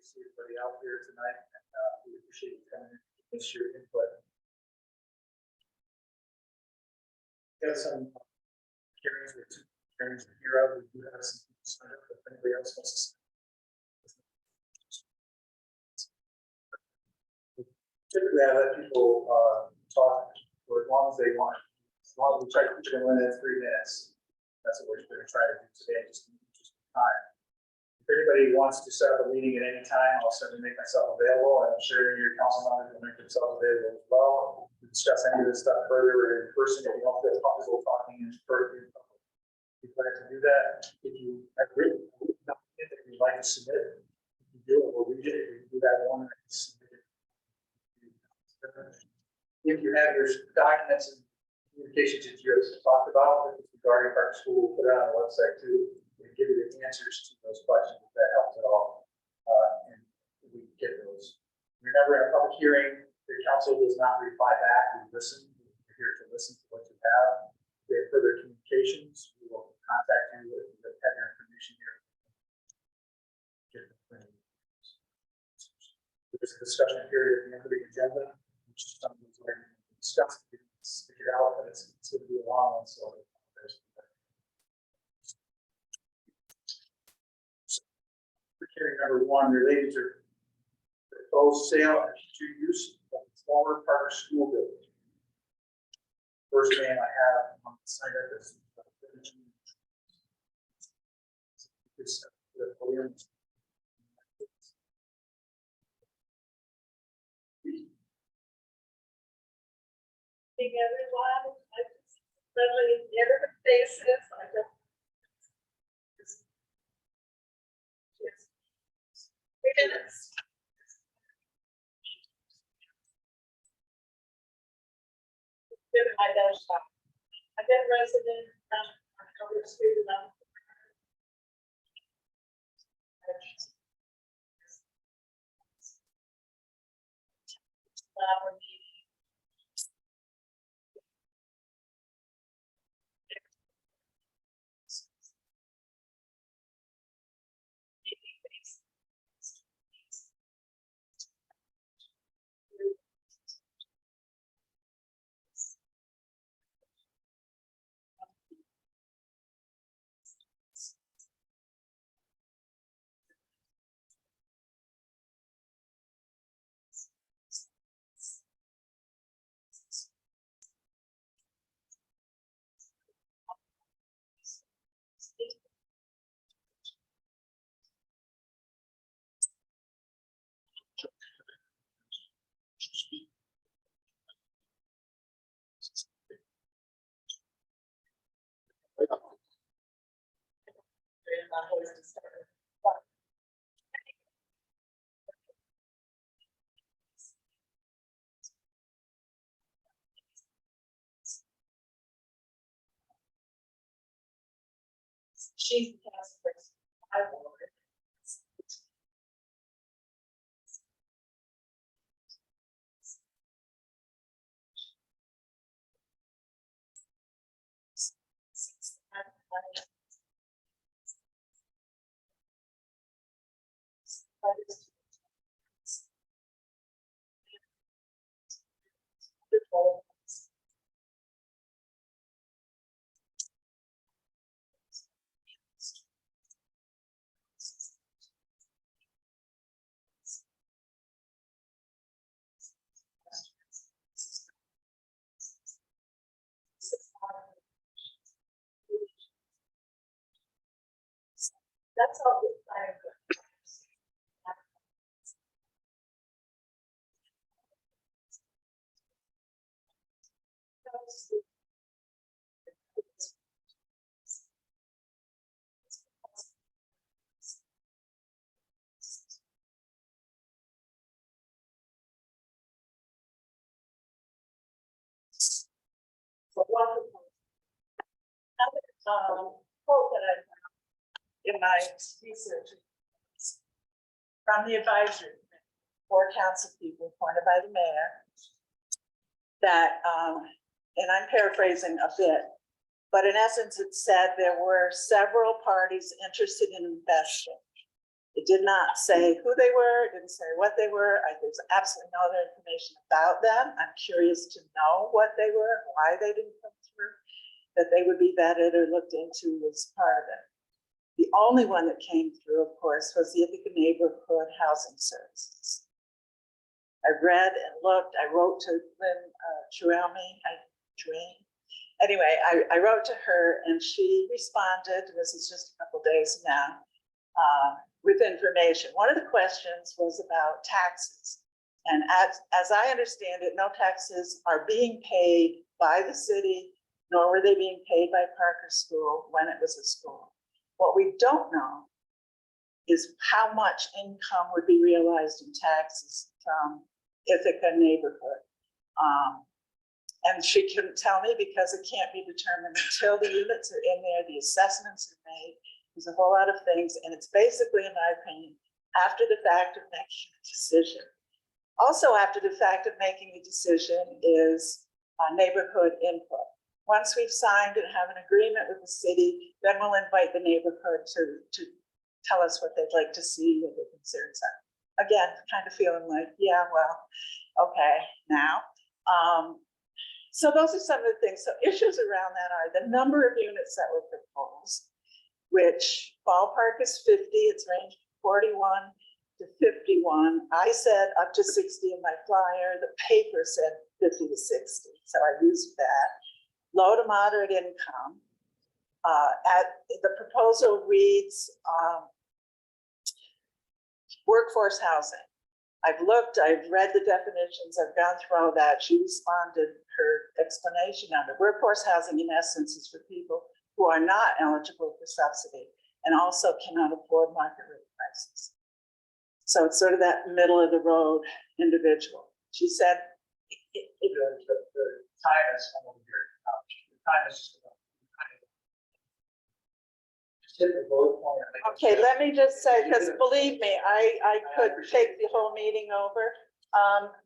to see everybody out here tonight, and we appreciate you coming in to give us your input. Got some hearings with two hearings here. We do have some people signed up, if anybody else wants to. Typically, I let people talk for as long as they want. As long as we try to keep it within 3 minutes. That's what we're going to try to do today, just in time. If anybody wants to set up a meeting at any time, I'll certainly make myself available, and I'm sure your council members will make themselves available as well. To discuss any of this stuff further in person, if you don't feel comfortable talking in person, be glad to do that. If you have written document that you'd like to submit, you can do it. We'll read it. You can do that one and submit it. If you have your documents and communications that you have talked about regarding Park School, we'll put it on the website too. We give you the answers to those questions if that helps at all. And we get those. Remember, in a public hearing, the council does not reply back. We listen. We're here to listen to what you have. If you have further communications, we will contact you with have your information here. There's a discussion period at the end of the agenda, which is something that's already discussed. We can stick it out, but it's going to be a long one, so there's. Hearing number 1 related to proposed sale and future use of the former Parker School building. First name I have on the site of this. Everyone, I just friendly neighborhood faces. I just minutes. I've been a resident from October Street. She's the task force. I will. That's all good. So one quote that I found in my research from the advisory for council people appointed by the mayor that, and I'm paraphrasing a bit, but in essence, it said there were several parties interested in investing. It did not say who they were, it didn't say what they were. There's absolutely no other information about them. I'm curious to know what they were, why they didn't come through, that they would be vetted or looked into was part of it. The only one that came through, of course, was the Ithaca Neighborhood Housing Services. I read and looked, I wrote to Lynn Anyway, I wrote to her and she responded, this is just a couple days now, with information. One of the questions was about taxes. And as I understand it, no taxes are being paid by the city, nor were they being paid by Parker School when it was a school. What we don't know is how much income would be realized in taxes from Ithaca neighborhood. And she couldn't tell me because it can't be determined until the units are in there, the assessments are made. There's a whole lot of things, and it's basically, in my opinion, after the fact of making a decision. Also, after the fact of making a decision is neighborhood input. Once we've signed and have an agreement with the city, then we'll invite the neighborhood to tell us what they'd like to see, what their concerns are. Again, kind of feeling like, yeah, well, okay, now. So those are some of the things. So issues around that are the number of units that were proposed, which ballpark is 50, it's ranged from 41 to 51. I said up to 60 in my flyer, the paper said 50 to 60, so I used that. Low to moderate income. The proposal reads workforce housing. I've looked, I've read the definitions, I've gone through all that. She responded, her explanation on it. Workforce housing in essence is for people who are not eligible for subsidy and also cannot afford market rate prices. So it's sort of that middle of the road individual. She said, The time is over here. The time is just hit the bullet point. okay, let me just say, because believe me, I could take the whole meeting over.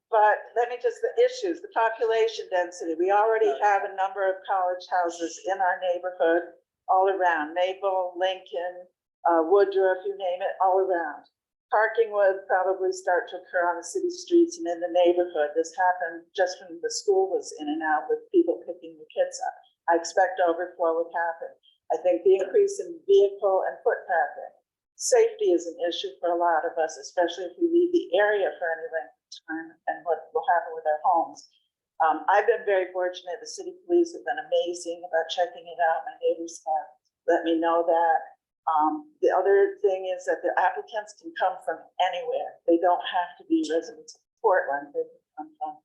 But let me just, the issues, the population density. We already have a number of college houses in our neighborhood all around. Maple, Lincoln, Woodruff, you name it, all around. Parking would probably start to occur on the city streets and in the neighborhood. This happened just when the school was in and out with people picking the kids up. I expect overflow would happen. I think the increase in vehicle and foot traffic. Safety is an issue for a lot of us, especially if we leave the area for any length of time and what will happen with our homes. I've been very fortunate. The city police have been amazing about checking it out. My neighbors have let me know that. The other thing is that the applicants can come from anywhere. They don't have to be residents of Portland. They can come from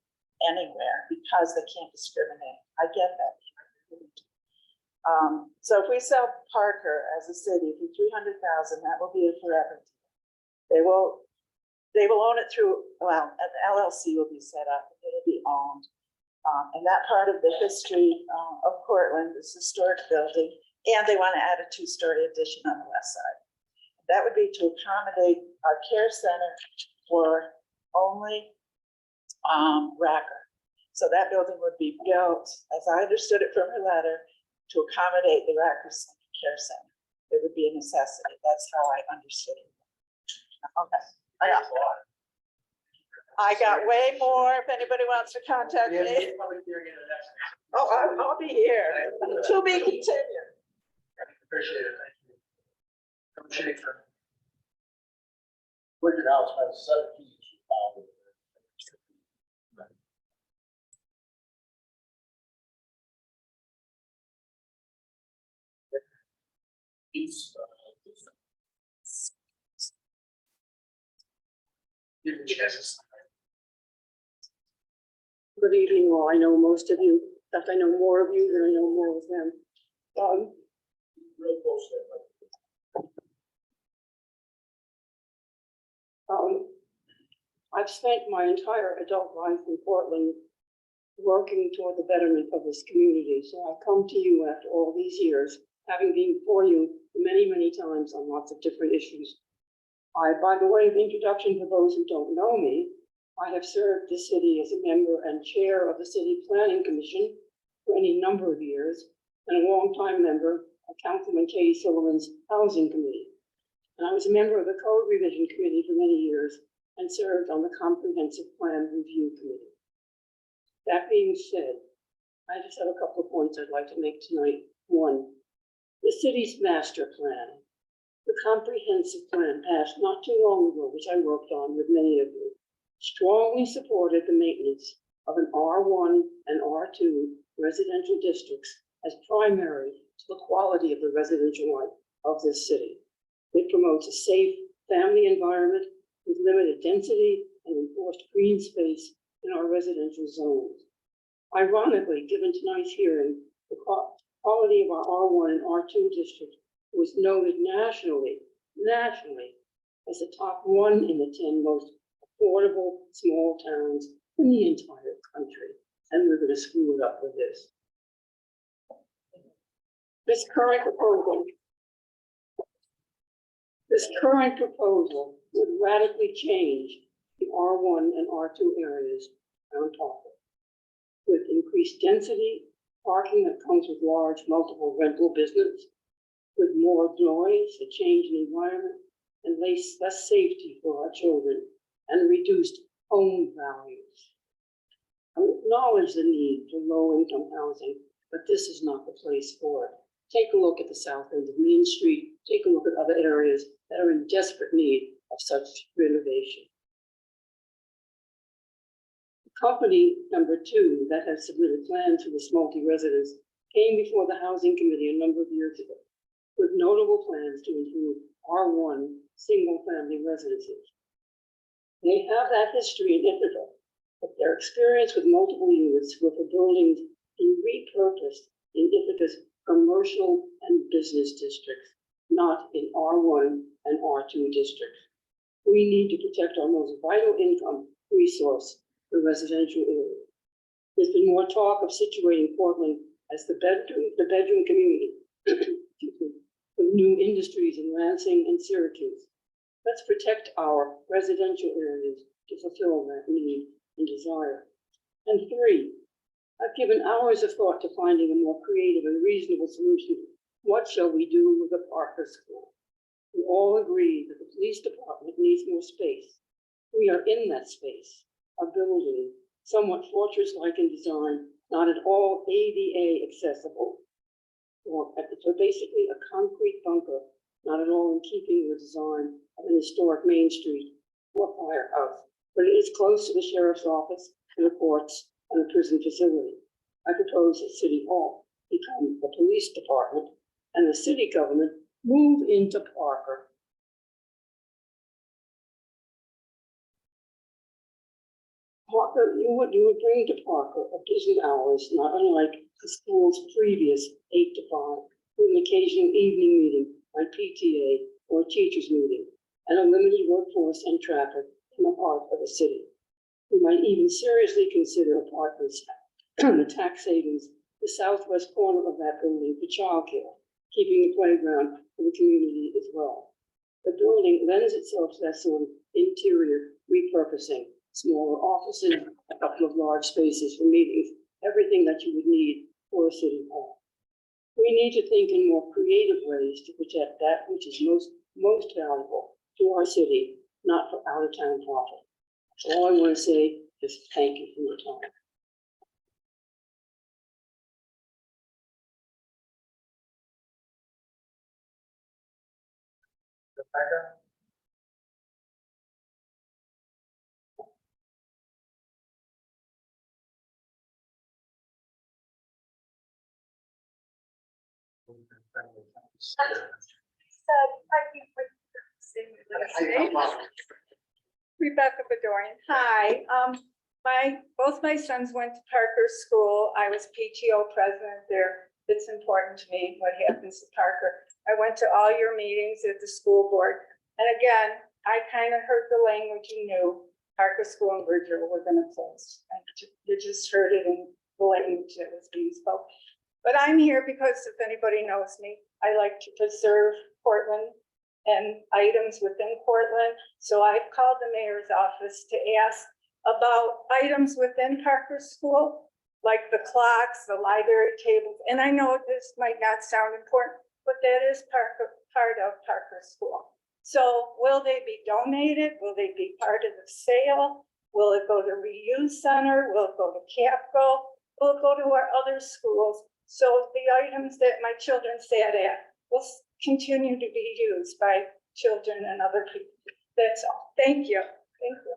anywhere because they can't discriminate. I get that. So if we sell Parker as a city for $300,000, that will be a forever. They will own it through, well, an LLC will be set up. It'll be owned. And that part of the history of Portland, this historic building, and they want to add a 2-story addition on the west side. That would be to accommodate our care center for only Racker. So that building would be built, as I understood it from her letter, to accommodate the Racker Care Center. It would be a necessity. That's how I understood it. Okay. I got way more. If anybody wants to contact me. Oh, I'll be here. To be continued. Appreciate it. Thank you. Appreciate it. Wicked House has 7 keys. Give the chances. Good evening, all. I know most of you. In fact, I know more of you than I know more of them. Real close there. I've spent my entire adult life in Portland working toward the betterment of this community. So I come to you after all these years, having been before you many, many times on lots of different issues. By the way of introduction to those who don't know me, I have served the city as a member and chair of the City Planning Commission for any number of years, and a longtime member of Councilman Katie Sullivan's Housing Committee. and I was a member of the Code Revision Committee for many years and served on the Comprehensive Plan Review Committee. That being said, I just have a couple of points I'd like to make tonight. One, the city's master plan. The comprehensive plan passed not too long ago, which I worked on with many of you, strongly supported the maintenance of an R1 and R2 residential districts as primary to the quality of the residential life of this city. It promotes a safe family environment with limited density and enforced green space in our residential zones. Ironically, given tonight's hearing, the quality of our R1 and R2 district was noted nationally as the top 1 in the 10 most affordable small towns in the entire country. And we're going to screw it up with this. This current proposal would radically change the R1 and R2 areas around Talbot, with increased density, parking that comes with large multiple rental business, with more noise, a change in environment, and less safety for our children, and reduced home values. I acknowledge the need for low-income housing, but this is not the place for it. Take a look at the south end of Main Street. Take a look at other areas that are in desperate need of such renovation. Company number 2 that has submitted plans for this multi-residence came before the Housing Committee a number of years ago with notable plans to include R1 single-family residences. They have that history in Ithaca, but their experience with multiple units were for buildings being repurposed in Ithaca's commercial and business districts, not in R1 and R2 districts. We need to protect our most vital income resource, the residential area. There's been more talk of situating Portland as the bedroom community with new industries in Lansing and Syracuse. Let's protect our residential areas to fulfill that need and desire. And 3, I've given hours of thought to finding a more creative and reasonable solution. What shall we do with the Parker School? We all agree that the police department needs more space. We are in that space, a building somewhat fortress-like in design, not at all ADA accessible. So basically a concrete bunker, not at all in keeping with the design of an historic Main Street or firehouse, but it is close to the sheriff's office and the courts and the prison facility. I propose that City Hall become the police department and the city government move into Parker. Parker, you would bring to Parker a busy hours, not unlike the school's previous 8 to 5, with an occasional evening meeting like PTA or teachers meeting, and a limited workforce and traffic in the heart of the city. We might even seriously consider apartments and the tax savings, the southwest corner of that building for childcare, keeping the playground for the community as well. The building lends itself to that sort of interior repurposing, smaller offices, a couple of large spaces for meetings, everything that you would need for a city hall. We need to think in more creative ways to protect that which is most valuable to our city, not for out-of-town profit. So all I want to say is thank you for your time. Rebecca? Rebecca Bedorian. Hi. Both my sons went to Parker School. I was PTO president there. It's important to me what happens at Parker. I went to all your meetings at the school board. And again, I kind of heard the language you knew. Parker School and Bridger were going to close. You just heard it in the language that was being spoken. But I'm here because if anybody knows me, I like to preserve Portland and items within Portland. So I've called the mayor's office to ask about items within Parker School, like the clocks, the library tables. And I know this might not sound important, but that is part of Parker School. So will they be donated? Will they be part of the sale? Will it go to reuse center? Will it go to Capco? Will it go to our other schools? So the items that my children sat at will continue to be used by children and other people. That's all. Thank you. Thank you.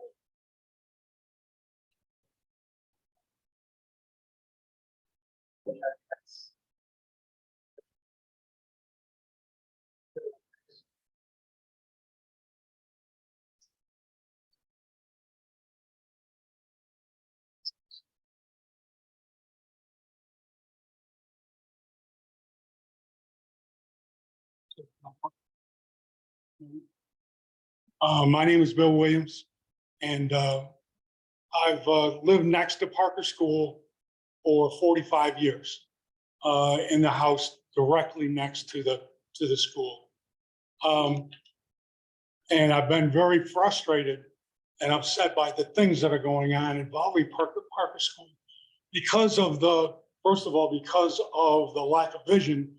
My name is Bill Williams, and I've lived next to Parker School for 45 years, in the house directly next to the school. And I've been very frustrated and upset by the things that are going on involving Parker School because of first of all, because of the lack of vision.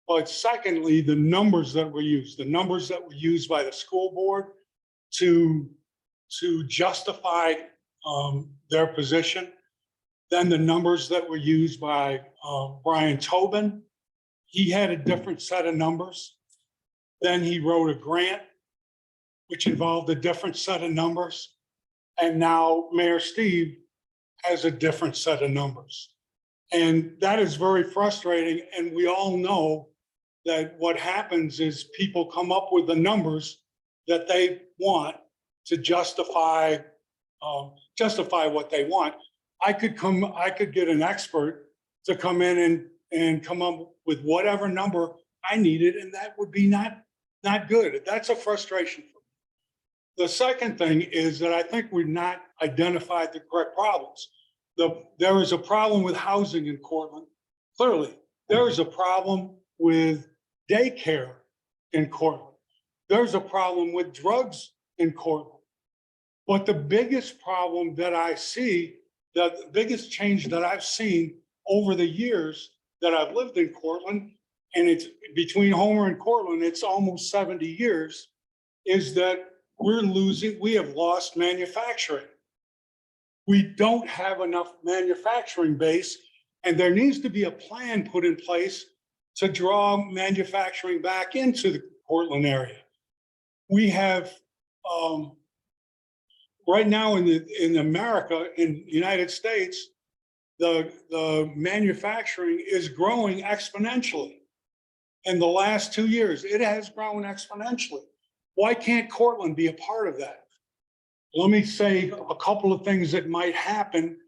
But secondly, the numbers that were used by the school board to justify their position. Then the numbers that were used by Brian Tobin, he had a different set of numbers. Then he wrote a grant, which involved a different set of numbers. And now Mayor Steve has a different set of numbers. And that is very frustrating. And we all know that what happens is people come up with the numbers that they want to justify what they want. I could get an expert to come in and come up with whatever number I needed, and that would be not good. That's a frustration for me. The second thing is that I think we've not identified the correct problems. There is a problem with housing in Cortland. Clearly, there is a problem with daycare in Cortland. There's a problem with drugs in Cortland. But the biggest problem that I see, the biggest change that I've seen over the years that I've lived in Cortland, and it's between Homer and Cortland, it's almost 70 years, is that we have lost manufacturing. We don't have enough manufacturing base, and there needs to be a plan put in place to draw manufacturing back into the Cortland area. We have, right now in America, in the United States, the manufacturing is growing exponentially. In the last 2 years, it has grown exponentially. Why can't Cortland be a part of that? Let me say a couple of things that might happen.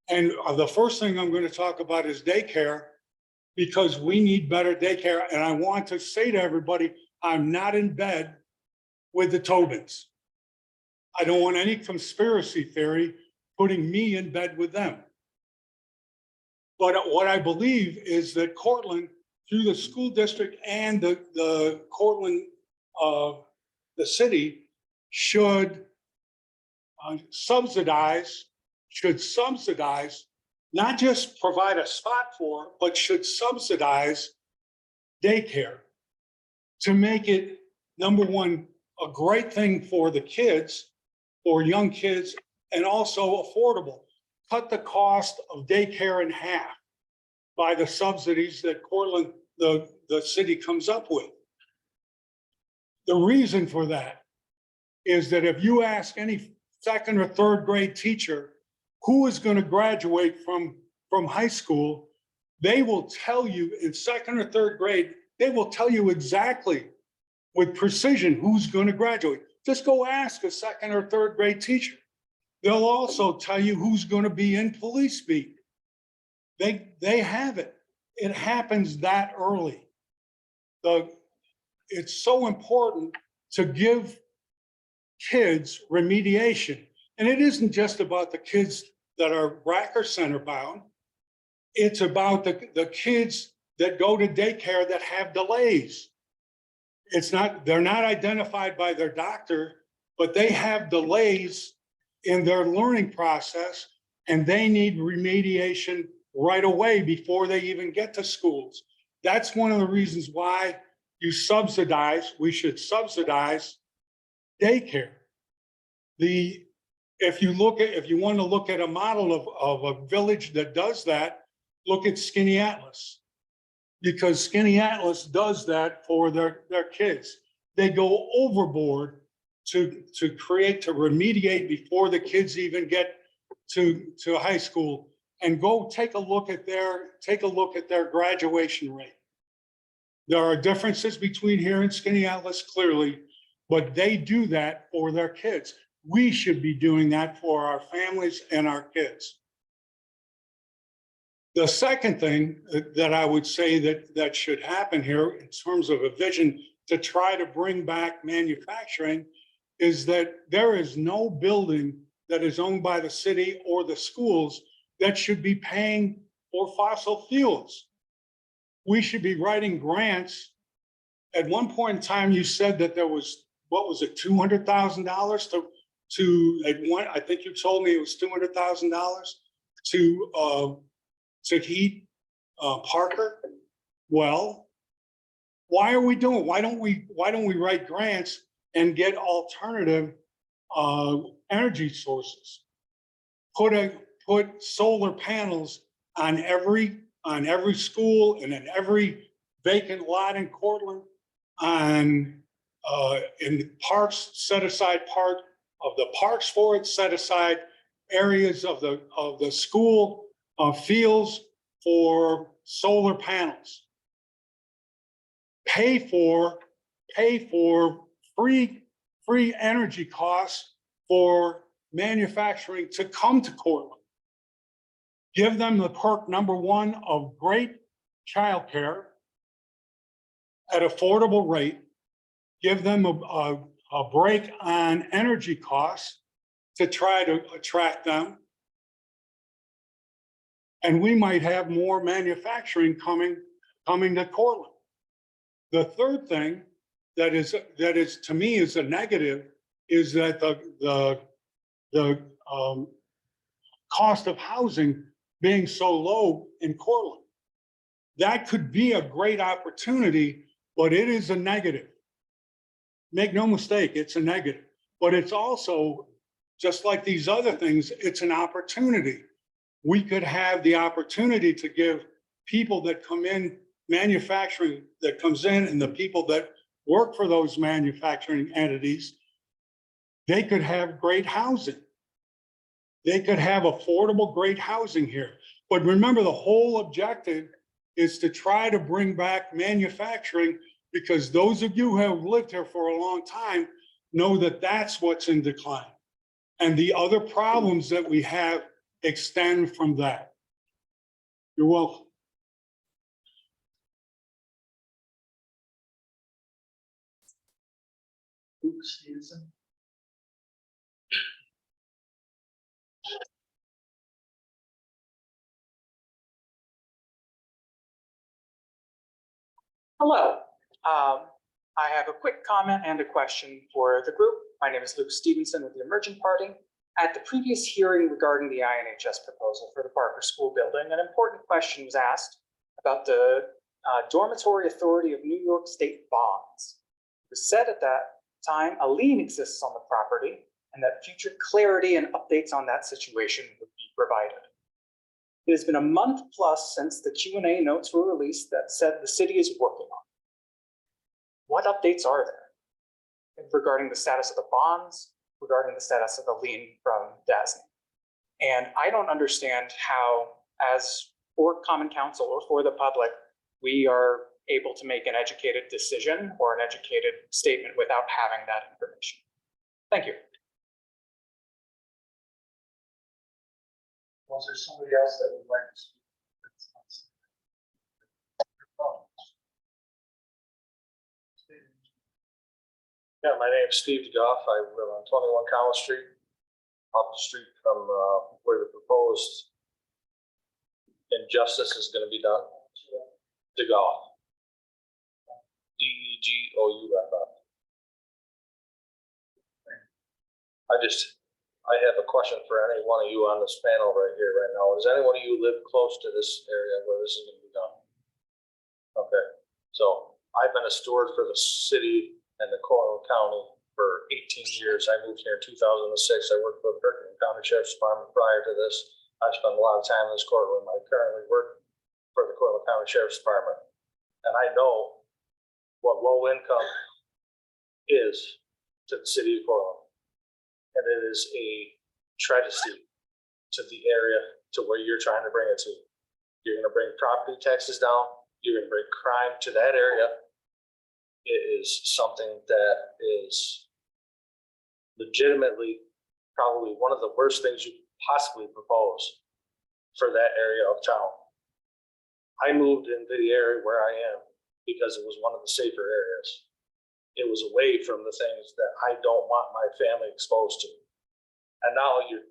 And the first thing I'm going to talk about is daycare, because we need better daycare. And I want to say to everybody, I'm not in bed with the Tobins. I don't want any conspiracy theory putting me in bed with them. But what I believe is that Cortland, through the school district and the Cortland, the city, should subsidize, not just provide a spot for, but should subsidize daycare to make it, number one, a great thing for the kids, for young kids, and also affordable. Cut the cost of daycare in half by the subsidies that Cortland, the city, comes up with. The reason for that is that if you ask any second or third grade teacher who is going to graduate from high school, they will tell you in second or third grade, they will tell you exactly with precision who's going to graduate. Just go ask a second or third grade teacher. They'll also tell you who's going to be in police beat. They have it. It happens that early. It's so important to give kids remediation. And it isn't just about the kids that are Racker Center bound. It's about the kids that go to daycare that have delays. They're not identified by their doctor, but they have delays in their learning process, and they need remediation right away before they even get to schools. That's one of the reasons why we should subsidize daycare. If you want to look at a model of a village that does that, look at Skinny Atlas. Because Skinny Atlas does that for their kids. They go overboard to remediate before the kids even get to high school, and go take a look at their graduation rate. There are differences between here and Skinny Atlas, clearly, but they do that for their kids. We should be doing that for our families and our kids. The second thing that I would say that should happen here in terms of a vision to try to bring back manufacturing is that there is no building that is owned by the city or the schools that should be paying for fossil fuels. We should be writing grants. At one point in time, you said that there was, what was it, $200,000 I think you told me it was $200,000 to heat Parker. Well, why are we doing? Why don't we write grants and get alternative energy sources? Put solar panels on every school and in every vacant lot in Cortland, in parks, set aside part of the parks for it, set aside areas of the school fields for solar panels. Pay for free energy costs for manufacturing to come to Cortland. Give them the perk number one of great childcare at affordable rate. Give them a break on energy costs to try to attract them. And we might have more manufacturing coming to Cortland. The third thing that is to me is a negative is that the cost of housing being so low in Cortland. That could be a great opportunity, but it is a negative. Make no mistake, it's a negative, but it's also, just like these other things, it's an opportunity. We could have the opportunity to give people that come in, manufacturing that comes in, and the people that work for those manufacturing entities, they could have great housing. They could have affordable, great housing here. But remember, the whole objective is to try to bring back manufacturing, because those of you who have lived here for a long time know that that's what's in decline. And the other problems that we have extend from that. You're welcome. Luke Stevenson. Hello. I have a quick comment and a question for the group. My name is Luke Stevenson with the Emergent Party. At the previous hearing regarding the INHS proposal for the Parker School building, an important question was asked about the Dormitory Authority of New York State bonds. It was said at that time a lien exists on the property and that future clarity and updates on that situation would be provided. It has been a month plus since the Q&A notes were released that said the city is working on. What updates are there regarding the status of the bonds, regarding the status of the lien from DASNY? And I don't understand how, as for Common Council or for the public, we are able to make an educated decision or an educated statement without having that information. Thank you. Was there somebody else that would like to speak? Yeah, my name's Steve Goff. I live on 21 College Street, up the street from where the proposed injustice is going to be done. DeGoff. DEGOUFF. I have a question for any one of you on this panel right here, right now. Does anyone of you live close to this area where this is going to be done? Okay, so I've been a steward for the city and the Cornwall County for 18 years. I moved here in 2006. I worked for the Perkins County Sheriff's Department prior to this. I've spent a lot of time in this courtroom. I currently work for the Cornwall County Sheriff's Department. And I know what low income is to the city of Cornwall. And it is a tragedy to the area to where you're trying to bring it to. You're gonna bring property taxes down, you're gonna bring crime to that area. It is something that is legitimately probably one of the worst things you could possibly propose for that area of town. I moved into the area where I am because it was one of the safer areas. It was away from the things that I don't want my family exposed to. And now you're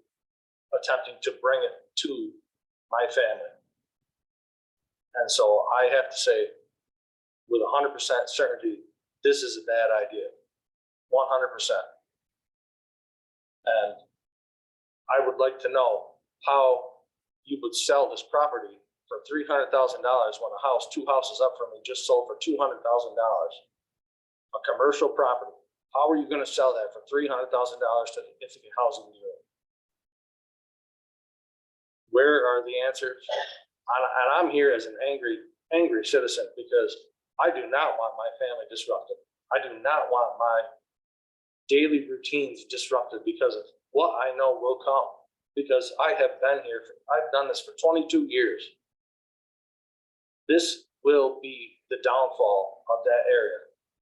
attempting to bring it to my family. And so I have to say, with 100% certainty, this is a bad idea, 100%. And I would like to know how you would sell this property for $300,000 when a house, 2 houses up from me just sold for $200,000. A commercial property. How are you gonna sell that for $300,000 to the Ithaca Housing Bureau? Where are the answers? And I'm here as an angry citizen because I do not want my family disrupted. I do not want my daily routines disrupted because of what I know will come. Because I have been here, I've done this for 22 years. This will be the downfall of that area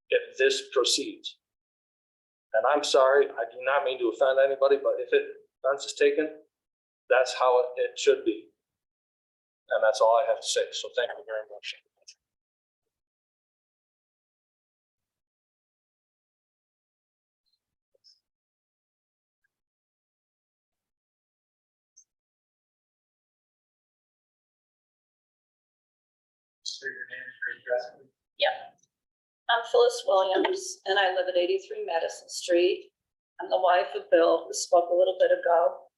if this proceeds. And I'm sorry, I do not mean to offend anybody, but if offense is taken, that's how it should be. And that's all I have to say. So thank you very much. State your name and your address, please. Yep. I'm Phyllis Williams and I live at 83 Madison Street. I'm the wife of Bill, who spoke a little bit ago.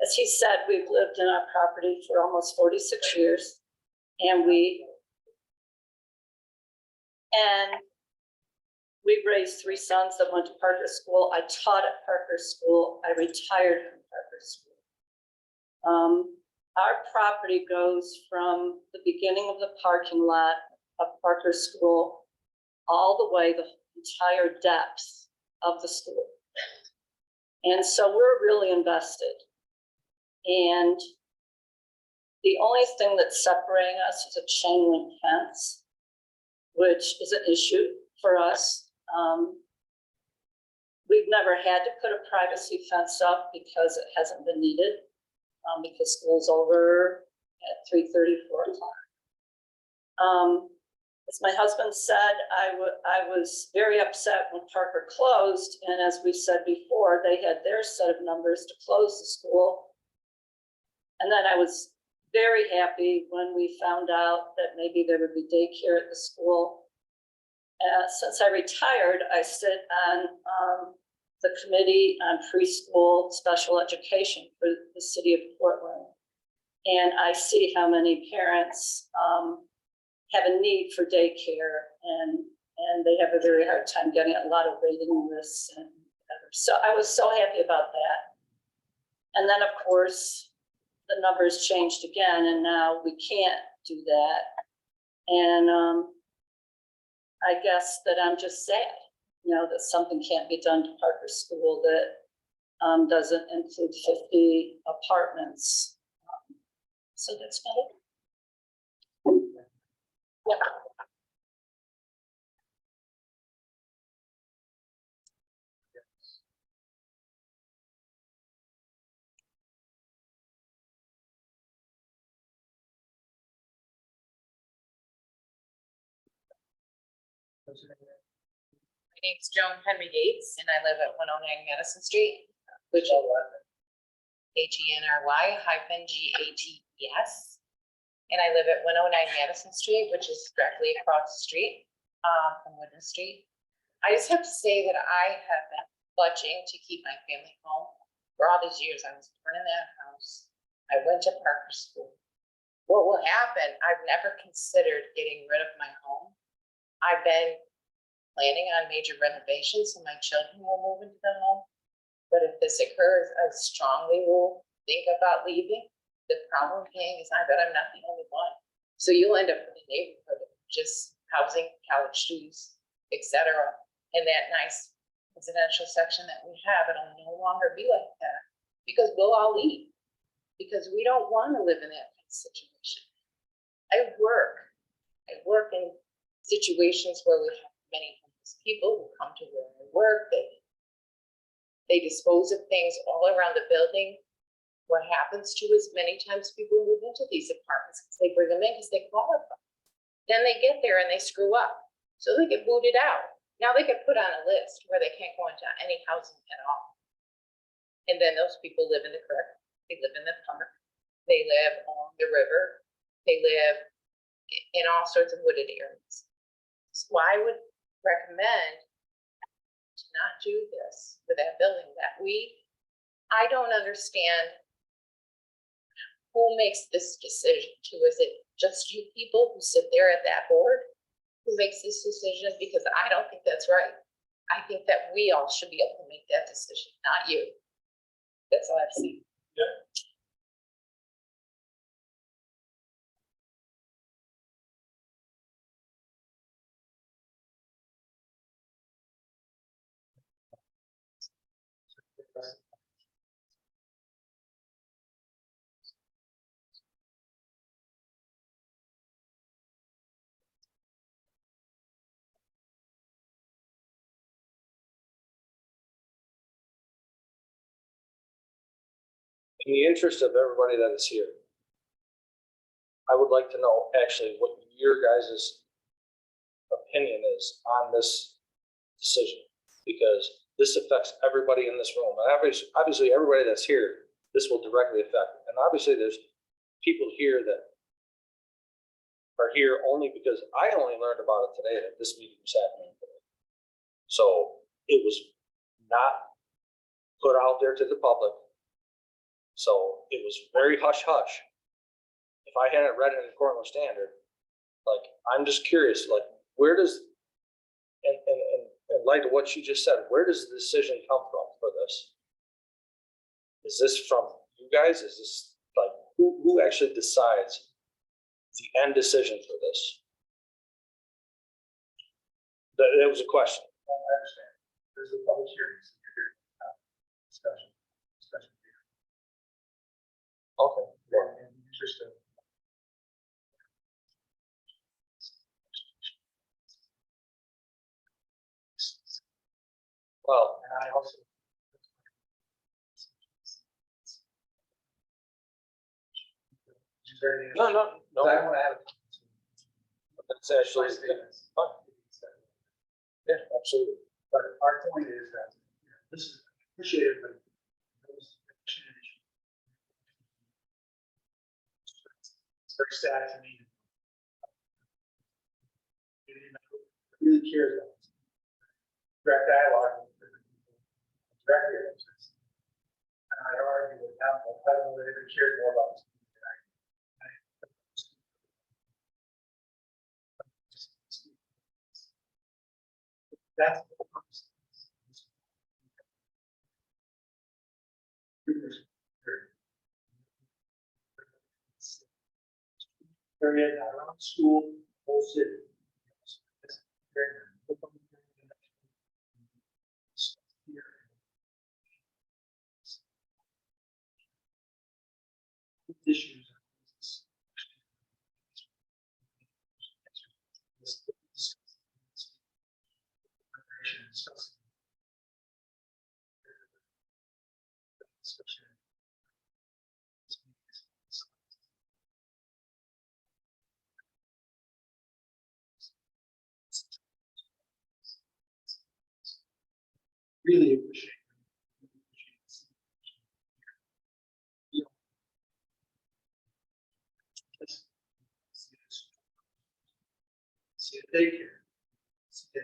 As he said, we've lived in our property for almost 46 years and we raised 3 sons that went to Parker School. I taught at Parker School. I retired from Parker School. Our property goes from the beginning of the parking lot of Parker School all the way the entire depth of the school. And so we're really invested. And the only thing that's separating us is a chain link fence, which is an issue for us. We've never had to put a privacy fence up because it hasn't been needed, because school's over at 3:30, 4 o'clock. As my husband said, I was very upset when Parker closed, and as we said before, they had their set of numbers to close the school. And then I was very happy when we found out that maybe there would be daycare at the school. Since I retired, I sit on the committee on preschool special education for the city of Portland. And I see how many parents have a need for daycare and they have a very hard time getting a lot of waiting lists and whatever. So I was so happy about that. And then of course, the numbers changed again and now we can't do that. And I guess that I'm just sad, you know, that something can't be done to Parker School that doesn't include 50 apartments. So that's about it. Yeah. What's your name? My name's Joan Henry Gates and I live at 109 Madison Street, which is HENRY-GATES. And I live at 109 Madison Street, which is directly across the street from Woodland Street. I just have to say that I have been clutching to keep my family home for all these years. I was born in that house. I went to Parker School. What will happen? I've never considered getting rid of my home. I've been planning on major renovations, so my children will move into the home. But if this occurs, I strongly will think about leaving. The problem being is I bet I'm not the only one. So you'll end up with a neighborhood of just housing college students, et cetera, in that nice residential section that we have. It'll no longer be like that because we'll all leave because we don't want to live in that kind of situation. I work in situations where we have many homeless people who come to where I work. They dispose of things all around the building. What happens too is many times people move into these apartments because they bring them in because they qualify. Then they get there and they screw up. So they get booted out. Now they get put on a list where they can't go into any housing at all. And then those people live in the creek, they live in the park, they live along the river, they live in all sorts of wooded areas. So I would recommend to not do this with that building I don't understand who makes this decision too. Is it just you people who sit there at that board who makes this decision? Because I don't think that's right. I think that we all should be able to make that decision, not you. That's all I've seen. In the interest of everybody that is here, I would like to know actually what your guys' opinion is on this decision, because this affects everybody in this room. And obviously everybody that's here, this will directly affect. And obviously there's people here that are here only because I only learned about it today, that this meeting was happening today. So it was not put out there to the public. So it was very hush hush. If I hadn't read it in the Cornwall Standard, like, I'm just curious, like, where does, and in light of what she just said, where does the decision come from for this? Is this from you guys? Is this like, who actually decides the end decision for this? That was a question. I understand. There's a public hearing. Discussion. Okay. In the interest of. Well, And I also. no. I don't want to have. It's actually, fine. Yeah, absolutely. But our point is that this is appreciated, but. It's very sad to me. Really cares about this. Direct dialogue. Directly. And I argue with them, I don't know that they cared more about this. That's the purpose. Area, not around school, whole city. Issues. Really appreciate. See a daycare. See it.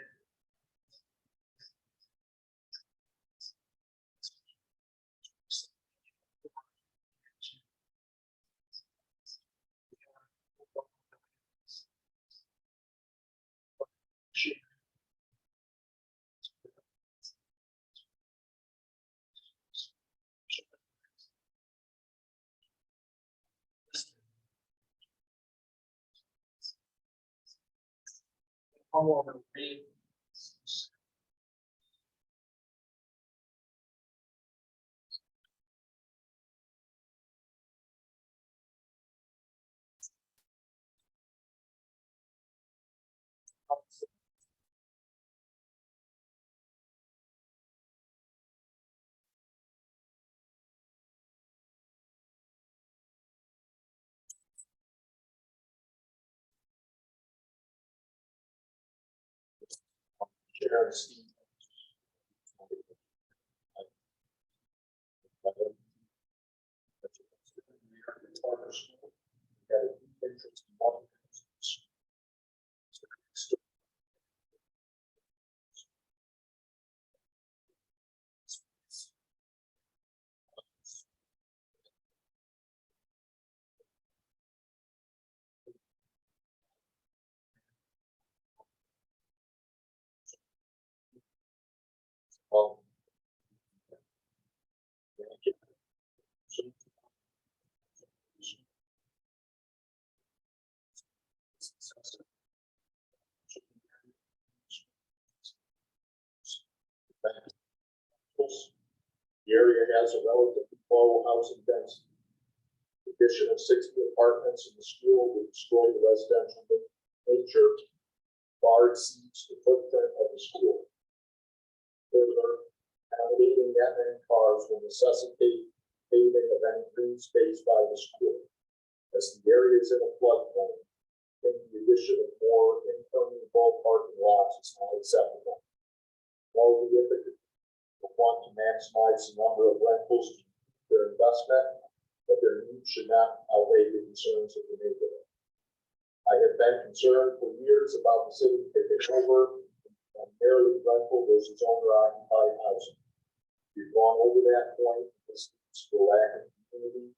Homeowner paid. Sharon Steve. The area has a relatively low housing density. The addition of 60 apartments in the school would destroy the residential nature, far exceeds the footprint of the school. Further, accommodating that many cars will necessitate paving of any green space by the school. As the area is in a floodplain, I think the addition of more impermeable parking lots is not acceptable. While we want to maximize the number of rentals to their investment, but their needs should not outweigh the concerns of the neighborhood. I have been concerned for years about the city taking over merely rental versus owner occupied housing. We've gone over that point. This leads to a lack of community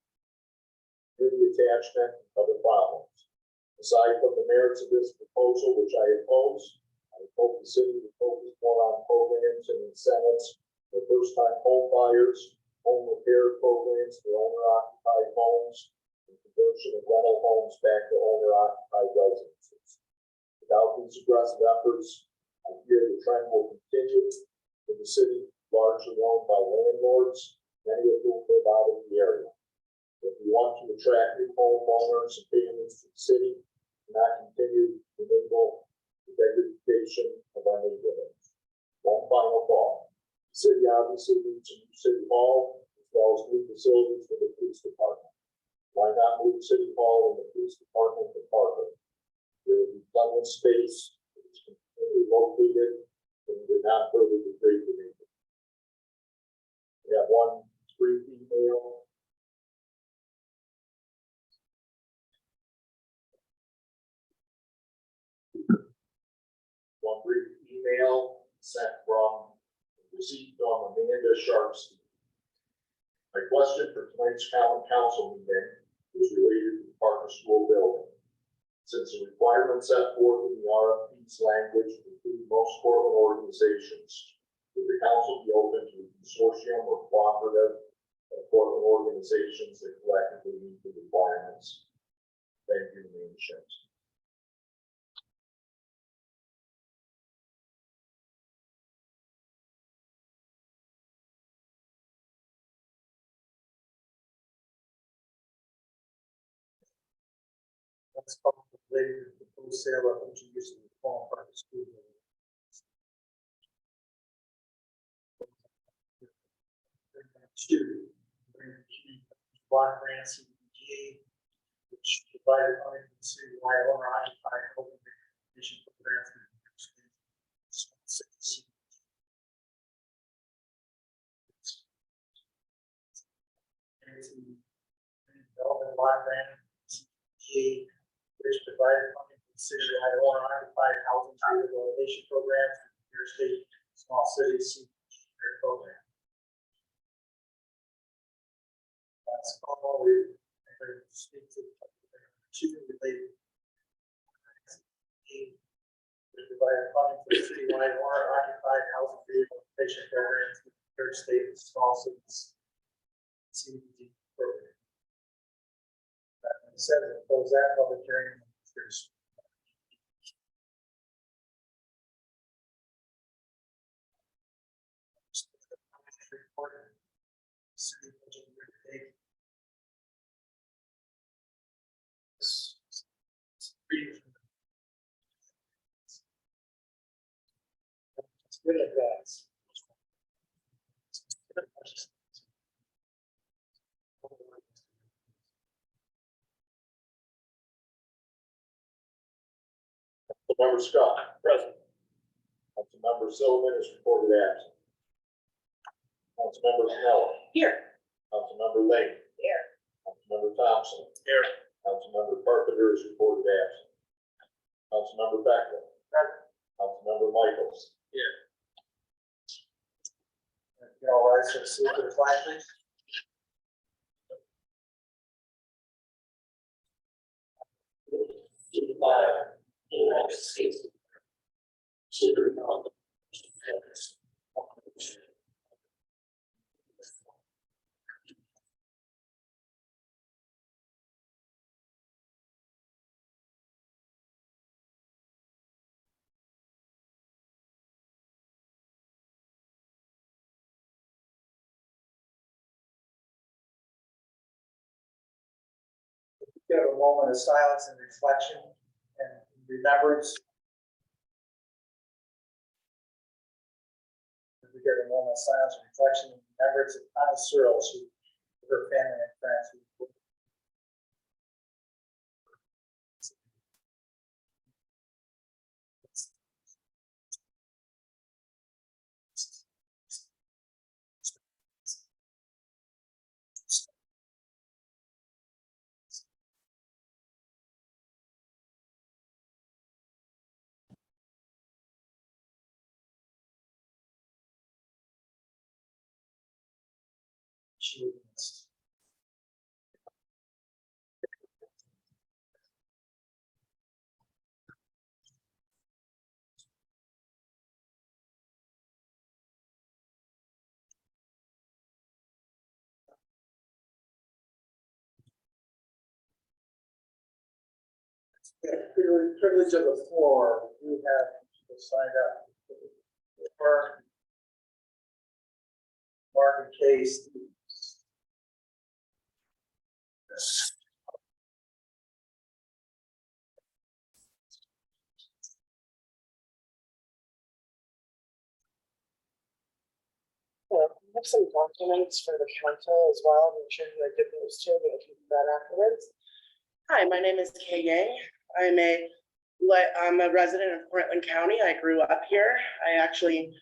attachment, and other problems. Aside from the merits of this proposal, which I oppose, I hope the city would focus more on programs and incentives for first-time home buyers, home repair programs for owner-occupied homes, and conversion of rental homes back to owner-occupied residences. Without these aggressive efforts, I fear the trend will continue in the city largely owned by landlords, many of whom live out of the area. If we want to attract new homeowners and families to the city, and not continue to enable the degradation of our neighborhoods. One final thought. The city obviously needs a new city hall as well as new facilities for the police department. Why not move city hall and the police department to Parker? There will be plenty of space. It's completely located and would not further degrade the neighborhood. We have one brief email. One brief email sent from received from Amanda Sharpstein. My question for tonight's common council meeting is related to the Parker School building. Since the requirements set forth in the RFP's language include most Portland organizations, would the council be open to a consortium or cooperative of Portland organizations that collectively meet the requirements? Thank you, Amanda Sharpstein. That's probably related to the wholesale of introducing the form part of the school. Two, block grant CDBG, which provided money to the city wide owner occupied open education programs. Development block grant CDBG, which provided funding to the city wide owner occupied housing rehabilitation programs, New York State small cities program. That's all we speak to two related. With the provide funding for citywide owner occupied housing rehabilitation programs, with third state and small cities. CDBG program. That being said, we'll close that public hearing. There's report. City budget year-to-date. It's good at that. Councilmember Scott. Present. Councilmember Silverman is reported absent. Councilmember Snell. Here. Councilmember Lane. Here. Councilmember Thompson. Here. Councilmember Carpenter is reported absent. Councilmember Beckwith. Councilmember Michaels. You all rise for the salute to the flag, please. United States. We have a moment of silence and reflection and remembrance. We get a moment of silence and reflection and remembrance of Connie Searles, who, her family and friends, who she was missed. Yeah, privilege of the floor, we have people signed up for Mark and Case. Well, I have some documents for the council as well. I'm sure you did those too, but I can do that afterwards. Hi, my name is Kay Yang. I'm a resident of Portland County. I grew up here. I actually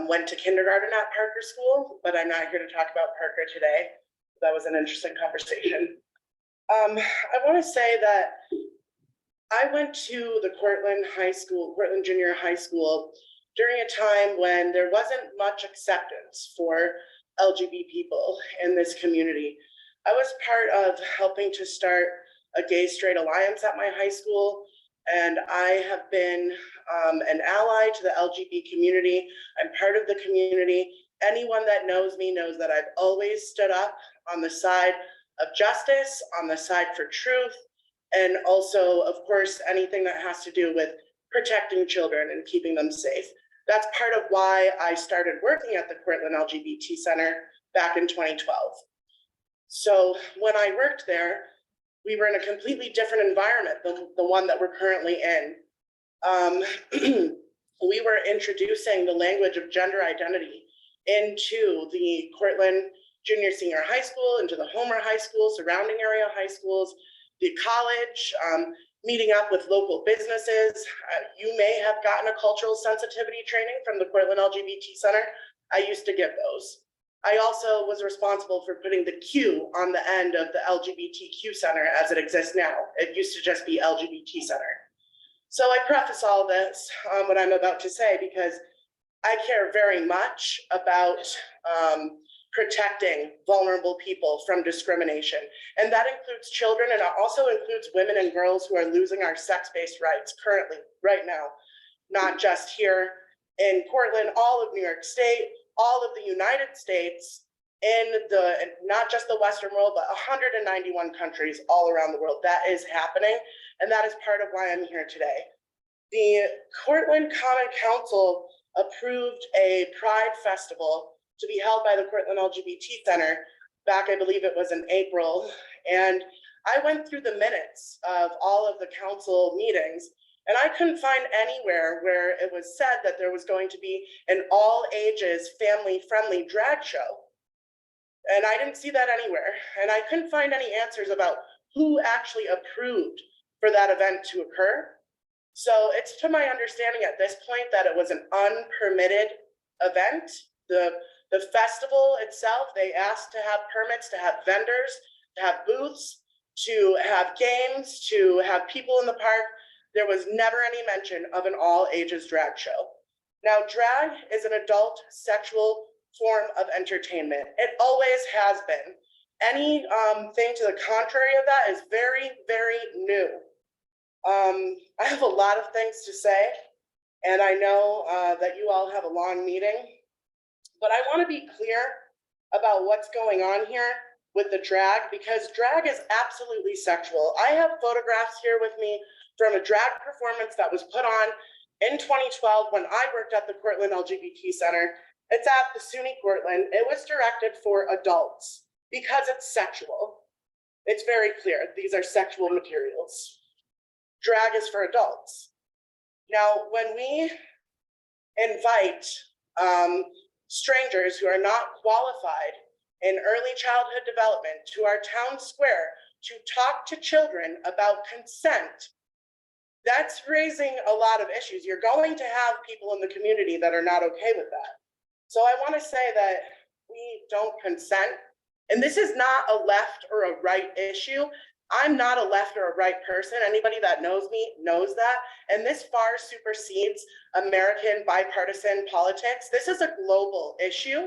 went to kindergarten at Parker School, but I'm not here to talk about Parker today. That was an interesting conversation. I want to say that I went to the Portland Junior High School during a time when there wasn't much acceptance for LGBT people in this community. I was part of helping to start a gay-straight alliance at my high school, and I have been an ally to the LGBT community. I'm part of the community. Anyone that knows me knows that I've always stood up on the side of justice, on the side for truth, and also, of course, anything that has to do with protecting children and keeping them safe. That's part of why I started working at the Portland LGBT Center back in 2012. So when I worked there, we were in a completely different environment than the one that we're currently in. We were introducing the language of gender identity into the Portland Senior High School, into the Homer High School, surrounding area high schools, the college, meeting up with local businesses. You may have gotten a cultural sensitivity training from the Portland LGBT Center. I used to give those. I also was responsible for putting the Q on the end of the LGBTQ Center as it exists now. It used to just be LGBT Center. So I preface all this, what I'm about to say, because I care very much about protecting vulnerable people from discrimination. And that includes children, and it also includes women and girls who are losing our sex-based rights currently, right now. not just here in Portland, all of New York State, all of the United States, not just the Western world, but 191 countries all around the world. That is happening, and that is part of why I'm here today. The Cortland Common Council approved a Pride Festival to be held by the Cortland LGBT Center back, I believe it was in April. And I went through the minutes of all of the council meetings, and I couldn't find anywhere where it was said that there was going to be an all ages, family friendly drag show. And I didn't see that anywhere. And I couldn't find any answers about who actually approved for that event to occur. So it's to my understanding at this point that it was an unpermitted event. The festival itself, they asked to have permits, to have vendors, to have booths, to have games, to have people in the park. There was never any mention of an all ages drag show. Now, drag is an adult sexual form of entertainment. It always has been. Any thing to the contrary of that is very, very new. I have a lot of things to say, and I know that you all have a long meeting, but I want to be clear about what's going on here with the drag, because drag is absolutely sexual. I have photographs here with me from a drag performance that was put on in 2012 when I worked at the Cortland LGBT Center. It's at the SUNY Cortland. It was directed for adults because it's sexual. It's very clear. These are sexual materials. Drag is for adults. Now, when we invite strangers who are not qualified in early childhood development to our town square to talk to children about consent, that's raising a lot of issues. You're going to have people in the community that are not okay with that. So I want to say that we don't consent. And this is not a left or a right issue. I'm not a left or a right person. Anybody that knows me knows that. And this far supersedes American bipartisan politics. This is a global issue,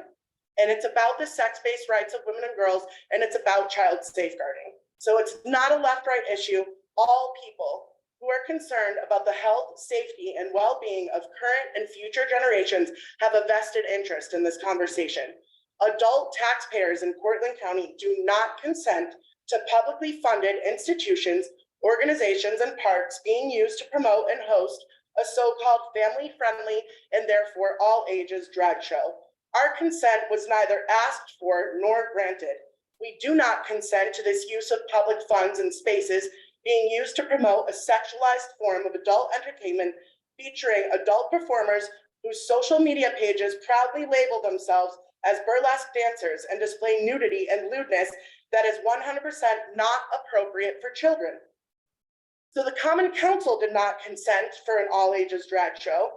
and it's about the sex-based rights of women and girls, and it's about child safeguarding. So it's not a left-right issue. All people who are concerned about the health, safety, and well-being of current and future generations have a vested interest in this conversation. Adult taxpayers in Cortland County do not consent to publicly funded institutions, organizations, and parks being used to promote and host a so-called family-friendly and therefore all ages drag show. Our consent was neither asked for nor granted. We do not consent to this use of public funds and spaces being used to promote a sexualized form of adult entertainment featuring adult performers whose social media pages proudly label themselves as burlesque dancers and display nudity and lewdness that is 100% not appropriate for children. So the Common Council did not consent for an all ages drag show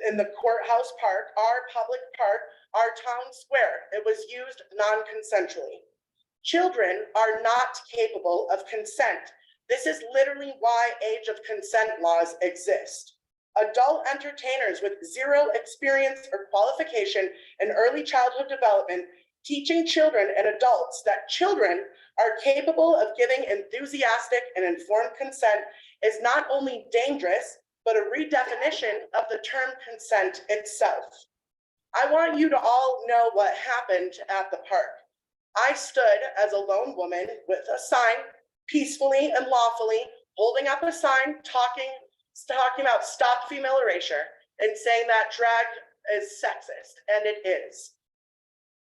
in the Courthouse Park, our public park, our town square. It was used non-consensually. Children are not capable of consent. This is literally why age of consent laws exist. Adult entertainers with zero experience or qualification in early childhood development teaching children and adults that children are capable of giving enthusiastic and informed consent is not only dangerous, but a redefinition of the term consent itself. I want you to all know what happened at the park. I stood as a lone woman with a sign, peacefully and lawfully, holding up a sign, talking about stop female erasure and saying that drag is sexist, and it is.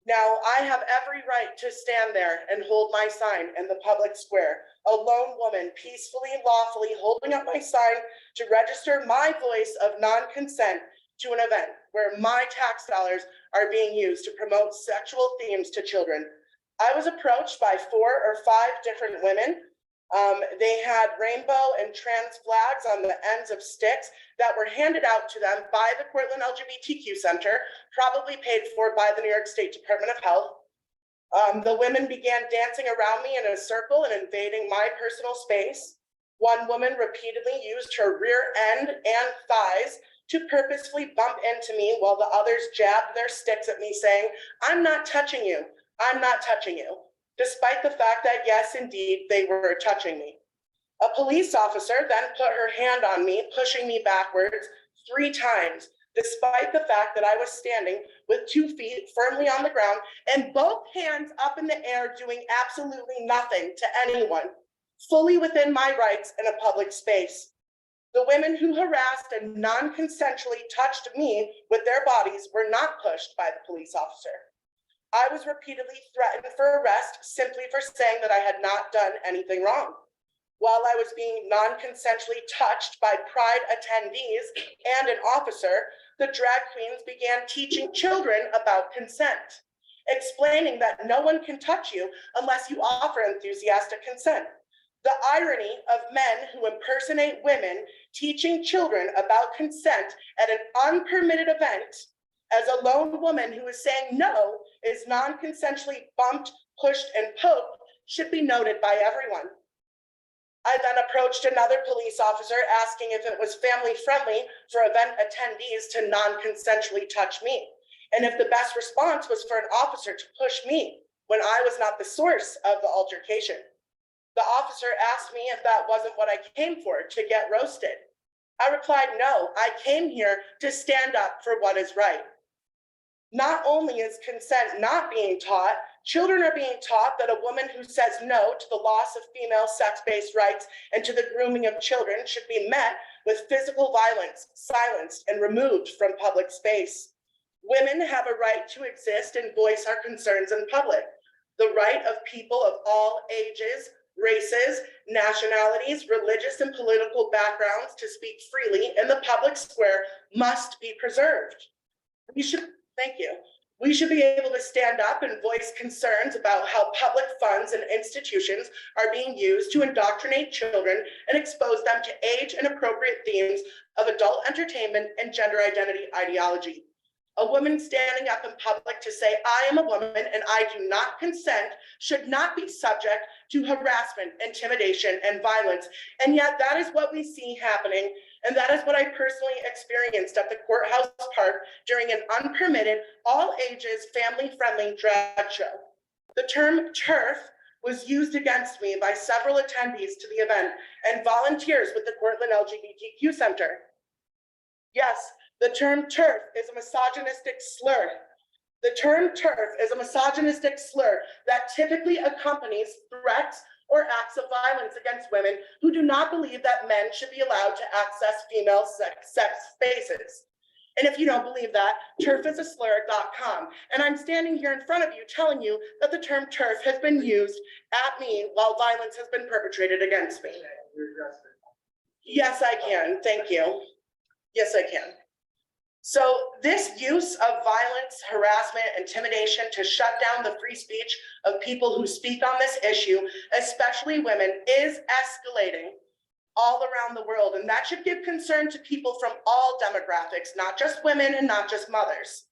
Now, I have every right to stand there and hold my sign in the public square, a lone woman peacefully, lawfully holding up my sign to register my voice of non-consent to an event where my tax dollars are being used to promote sexual themes to children. I was approached by 4 or 5 different women. They had rainbow and trans flags on the ends of sticks that were handed out to them by the Cortland LGBTQ Center, probably paid for by the New York State Department of Health. The women began dancing around me in a circle and invading my personal space. One woman repeatedly used her rear end and thighs to purposefully bump into me while the others jabbed their sticks at me saying, "I'm not touching you, I'm not touching you," despite the fact that yes, indeed, they were touching me. A police officer then put her hand on me, pushing me backwards, 3 times, despite the fact that I was standing with 2 feet firmly on the ground and both hands up in the air doing absolutely nothing to anyone, fully within my rights in a public space. The women who harassed and non-consensually touched me with their bodies were not pushed by the police officer. I was repeatedly threatened for arrest simply for saying that I had not done anything wrong. While I was being non-consensually touched by Pride attendees and an officer, the drag queens began teaching children about consent, explaining that no one can touch you unless you offer enthusiastic consent. The irony of men who impersonate women teaching children about consent at an unpermitted event, as a lone woman who is saying no is non-consensually bumped, pushed, and poked, should be noted by everyone. I then approached another police officer asking if it was family friendly for event attendees to non-consensually touch me, and if the best response was for an officer to push me when I was not the source of the altercation. The officer asked me if that wasn't what I came for, to get roasted. I replied, no, I came here to stand up for what is right. Not only is consent not being taught, children are being taught that a woman who says no to the loss of female sex-based rights and to the grooming of children should be met with physical violence, silenced, and removed from public space. Women have a right to exist and voice our concerns in public. The right of people of all ages, races, nationalities, religious and political backgrounds to speak freely in the public square must be preserved. Thank you. We should be able to stand up and voice concerns about how public funds and institutions are being used to indoctrinate children and expose them to age-inappropriate themes of adult entertainment and gender identity ideology. A woman standing up in public to say, I am a woman and I do not consent, should not be subject to harassment, intimidation, and violence. And yet that is what we see happening. And that is what I personally experienced at the Courthouse Park during an unpermitted, all ages, family-friendly drag show. The term TERF was used against me by several attendees to the event and volunteers with the Cortland LGBTQ Center. Yes, the term TERF is a misogynistic slur. The term TERF is a misogynistic slur that typically accompanies threats or acts of violence against women who do not believe that men should be allowed to access female sex spaces. And if you don't believe that, turfisaslur.com. And I'm standing here in front of you telling you that the term TERF has been used at me while violence has been perpetrated against me. Yes, I can. Thank you. Yes, I can. So this use of violence, harassment, intimidation to shut down the free speech of people who speak on this issue, especially women, is escalating all around the world. And that should give concern to people from all demographics, not just women and not just mothers.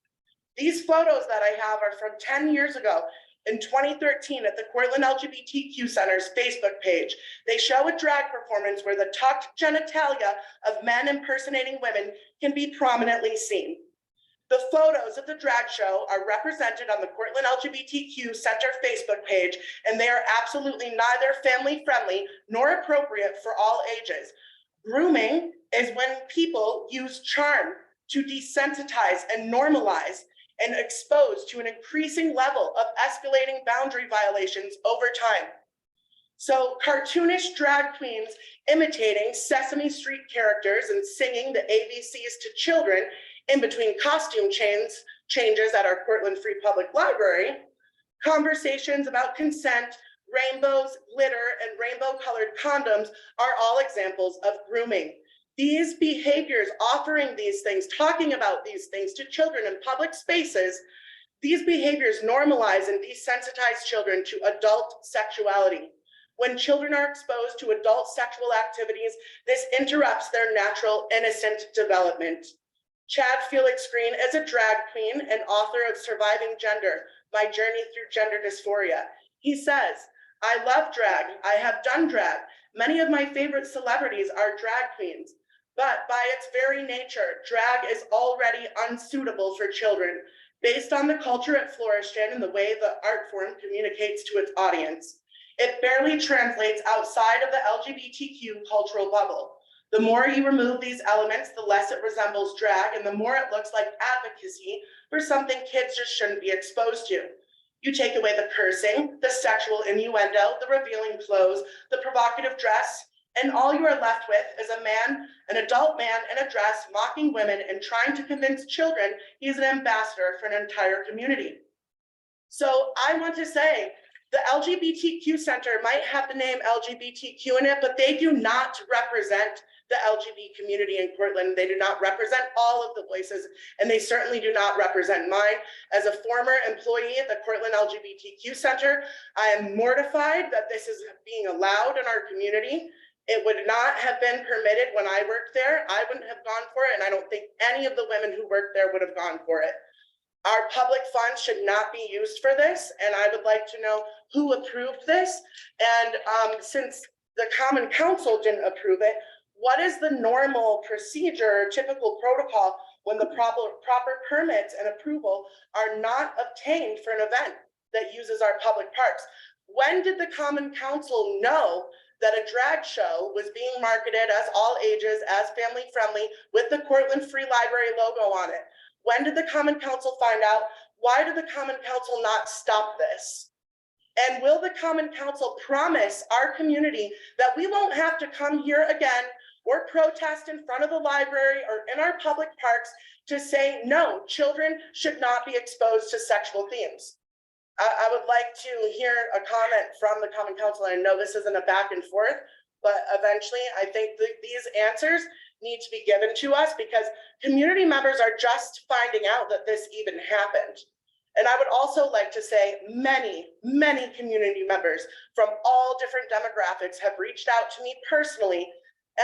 These photos that I have are from 10 years ago. In 2013, at the Cortland LGBTQ Center's Facebook page, they show a drag performance where the tucked genitalia of men impersonating women can be prominently seen. The photos of the drag show are represented on the Cortland LGBTQ Center Facebook page, and they are absolutely neither family-friendly nor appropriate for all ages. Grooming is when people use charm to desensitize and normalize and exposed to an increasing level of escalating boundary violations over time. So cartoonish drag queens imitating Sesame Street characters and singing the ABCs to children in between costume changes at our Cortland Free Public Library, conversations about consent, rainbows, glitter, and rainbow-colored condoms are all examples of grooming. These behaviors, offering these things, talking about these things to children in public spaces, these behaviors normalize and desensitize children to adult sexuality. When children are exposed to adult sexual activities, this interrupts their natural, innocent development. Chad Felix Green is a drag queen and author of Surviving Gender, My Journey Through Gender Dysphoria. He says, I love drag, I have done drag. Many of my favorite celebrities are drag queens. But by its very nature, drag is already unsuitable for children, based on the culture it flourished in and the way the art form communicates to its audience. It barely translates outside of the LGBTQ cultural bubble. The more you remove these elements, the less it resembles drag and the more it looks like advocacy for something kids just shouldn't be exposed to. You take away the cursing, the sexual innuendo, the revealing clothes, the provocative dress, and all you are left with is a man, an adult man in a dress mocking women and trying to convince children he's an ambassador for an entire community. So I want to say, the LGBTQ Center might have the name LGBTQ in it, but they do not represent the LGBT community in Portland. They do not represent all of the voices, and they certainly do not represent mine. As a former employee at the Portland LGBTQ Center, I am mortified that this is being allowed in our community. It would not have been permitted when I worked there. I wouldn't have gone for it, and I don't think any of the women who worked there would have gone for it. Our public funds should not be used for this, and I would like to know who approved this. And since the Common Council didn't approve it, what is the normal procedure, typical protocol when the proper permits and approval are not obtained for an event that uses our public parks? When did the Common Council know that a drag show was being marketed as all ages, as family friendly, with the Cortland Free Library logo on it? When did the Common Council find out? Why did the Common Council not stop this? And will the Common Council promise our community that we won't have to come here again or protest in front of the library or in our public parks to say, no, children should not be exposed to sexual themes? I would like to hear a comment from the Common Council. I know this isn't a back and forth, but eventually I think that these answers need to be given to us because community members are just finding out that this even happened. And I would also like to say many, many community members from all different demographics have reached out to me personally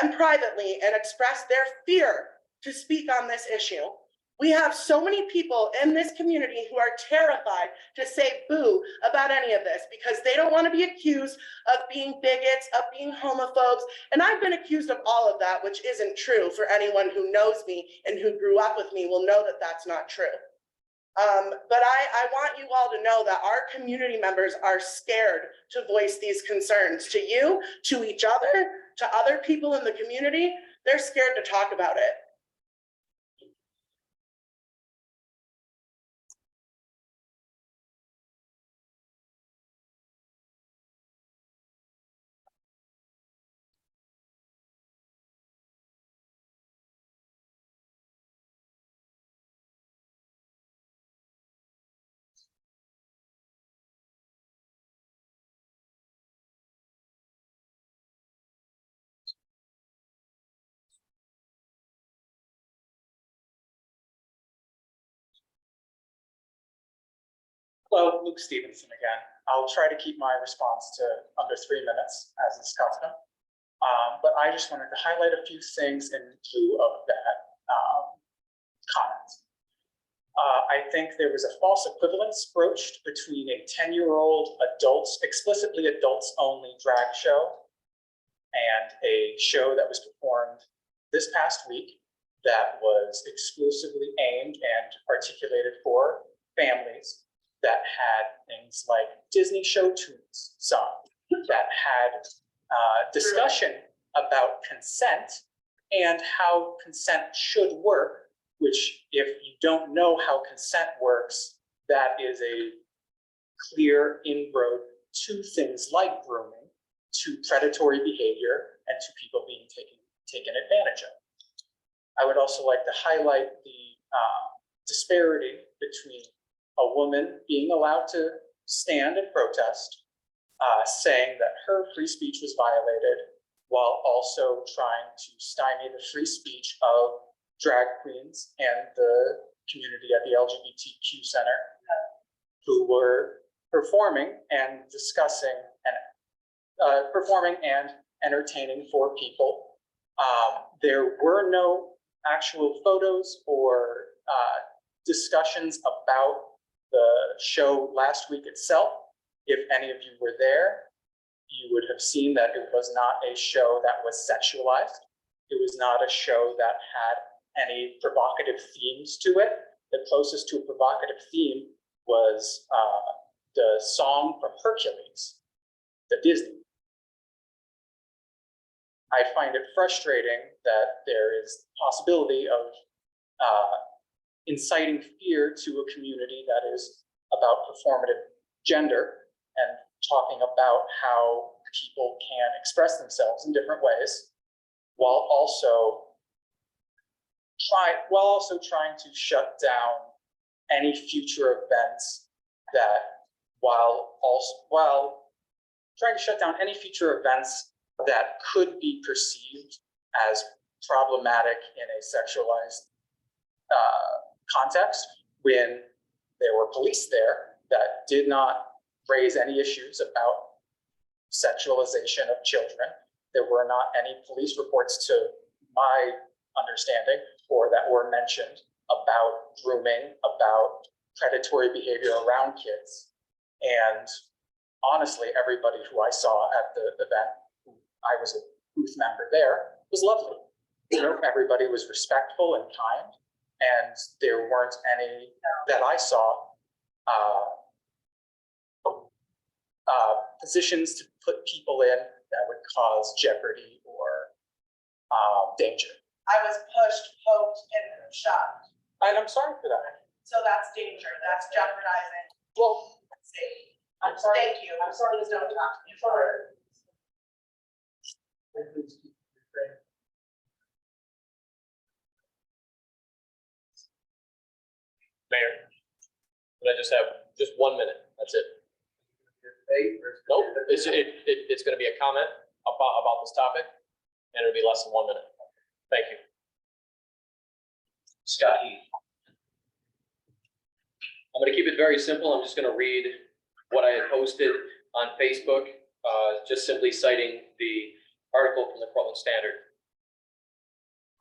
and privately and expressed their fear to speak on this issue. We have so many people in this community who are terrified to say boo about any of this because they don't want to be accused of being bigots, of being homophobes. And I've been accused of all of that, which isn't true. For anyone who knows me and who grew up with me will know that that's not true. But I want you all to know that our community members are scared to voice these concerns to you, to each other, to other people in the community. They're scared to talk about it. Hello, Luke Stevenson again. I'll try to keep my response to under 3 minutes as is custom. But I just wanted to highlight a few things in view of that comment. I think there was a false equivalence broached between a 10-year-old adults, explicitly adults only drag show and a show that was performed this past week that was exclusively aimed and articulated for families that had things like Disney show tunes sung, that had discussion about consent and how consent should work, which if you don't know how consent works, that is a clear inroad to things like grooming, to predatory behavior, and to people being taken advantage of. I would also like to highlight the disparity between a woman being allowed to stand and protest, saying that her free speech was violated, while also trying to stymie the free speech of drag queens and the community at the LGBTQ Center, who were performing and discussing and performing and entertaining for people. There were no actual photos or discussions about the show last week itself. If any of you were there, you would have seen that it was not a show that was sexualized. It was not a show that had any provocative themes to it. The closest to a provocative theme was the song from Hercules, the Disney. I find it frustrating that there is possibility of inciting fear to a community that is about performative gender and talking about how people can express themselves in different ways while also trying to shut down any future events that while trying to shut down any future events that could be perceived as problematic in a sexualized context, when there were police there that did not raise any issues about sexualization of children. There were not any police reports, to my understanding, or that were mentioned about grooming, about predatory behavior around kids. And honestly, everybody who I saw at the event, I was a booth member there, was lovely. You know, everybody was respectful and kind, and there weren't any that I saw positions to put people in that would cause jeopardy or danger. I was pushed, poked, and shoved. And I'm sorry for that. So that's danger. That's jeopardizing Well, safety. I'm sorry. Thank you. I'm sorry. Please don't talk to me further. Mayor, can I just have just 1 minute? That's it. Nope, it's gonna be a comment about this topic, and it'll be less than 1 minute. Thank you. Scott Heath. I'm gonna keep it very simple. I'm just gonna read what I had posted on Facebook, just simply citing the article from the Portland Standard.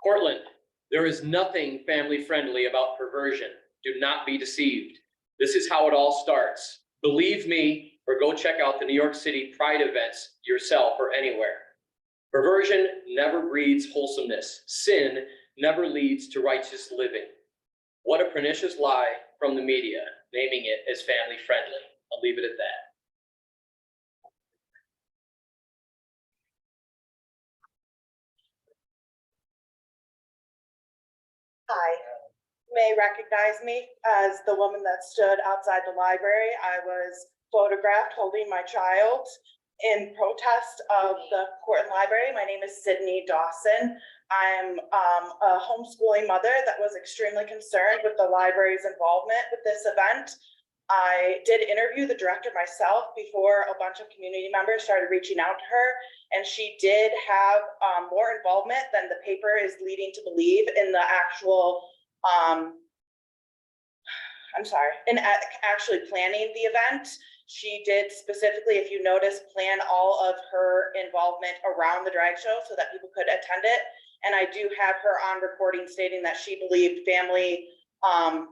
Portland, there is nothing family friendly about perversion. Do not be deceived. This is how it all starts. Believe me, or go check out the New York City Pride events yourself or anywhere. Perversion never breeds wholesomeness. Sin never leads to righteous living. What a pernicious lie from the media, naming it as family friendly. I'll leave it at that. Hi, you may recognize me as the woman that stood outside the library. I was photographed holding my child in protest of the Portland Library. My name is Sydney Dawson. I'm a homeschooling mother that was extremely concerned with the library's involvement with this event. I did interview the director myself before a bunch of community members started reaching out to her, and she did have more involvement than the paper is leading to believe in the actual, in actually planning the event. She did specifically, if you notice, plan all of her involvement around the drag show so that people could attend it. And I do have her on recording stating that she believed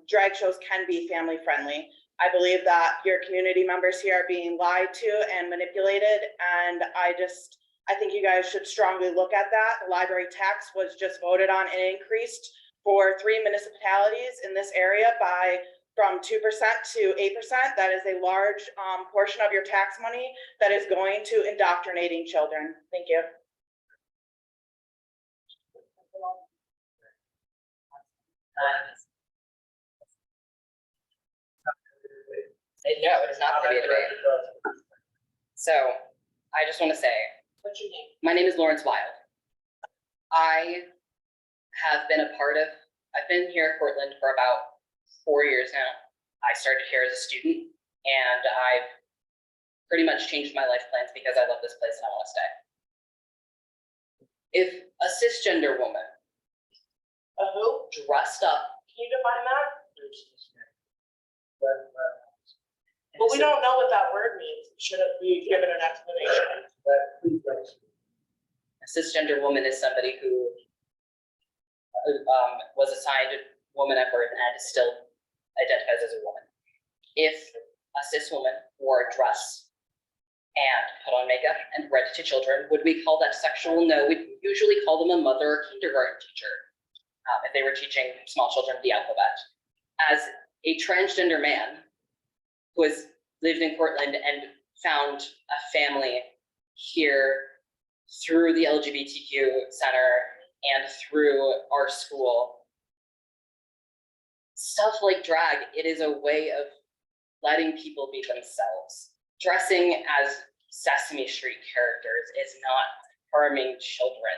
drag shows can be family friendly. I believe that your community members here are being lied to and manipulated. And I think you guys should strongly look at that. The library tax was just voted on and increased for 3 municipalities in this area from 2% to 8%. That is a large portion of your tax money that is going to indoctrinating children. Thank you. No, it is not going to be a debate. So I just want to say, What's your name? my name is Lawrence Wild. I have been I've been here in Portland for about 4 years now. I started here as a student, and I've pretty much changed my life plans because I love this place and I want to stay. If a cisgender woman A who? dressed up, Can you define that? Well, we don't know what that word means. Should it be given an explanation? a cisgender woman is somebody who was assigned a woman at birth and still identifies as a woman. If a cis woman wore a dress and put on makeup and read to children, would we call that sexual? No, we'd usually call them a mother or kindergarten teacher if they were teaching small children the alphabet. As a transgender man who has lived in Portland and found a family here through the LGBTQ center and through our school. Stuff like drag, it is a way of letting people be themselves. Dressing as Sesame Street characters is not harming children.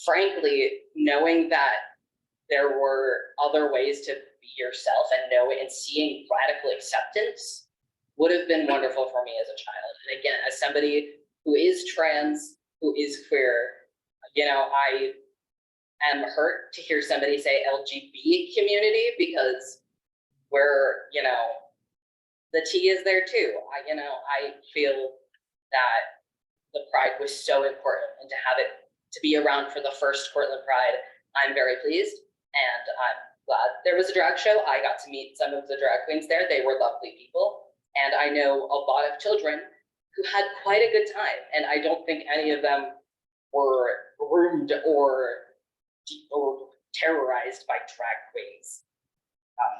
Frankly, knowing that there were other ways to be yourself and seeing radical acceptance would have been wonderful for me as a child. And again, as somebody who is trans, who is queer, I am hurt to hear somebody say LGBT community, because the T is there too. I feel that the Pride was so important, and to be around for the first Cortland Pride, I'm very pleased, and I'm glad there was a drag show. I got to meet some of the drag queens there. They were lovely people. And I know a lot of children who had quite a good time. And I don't think any of them were groomed or terrorized by drag queens.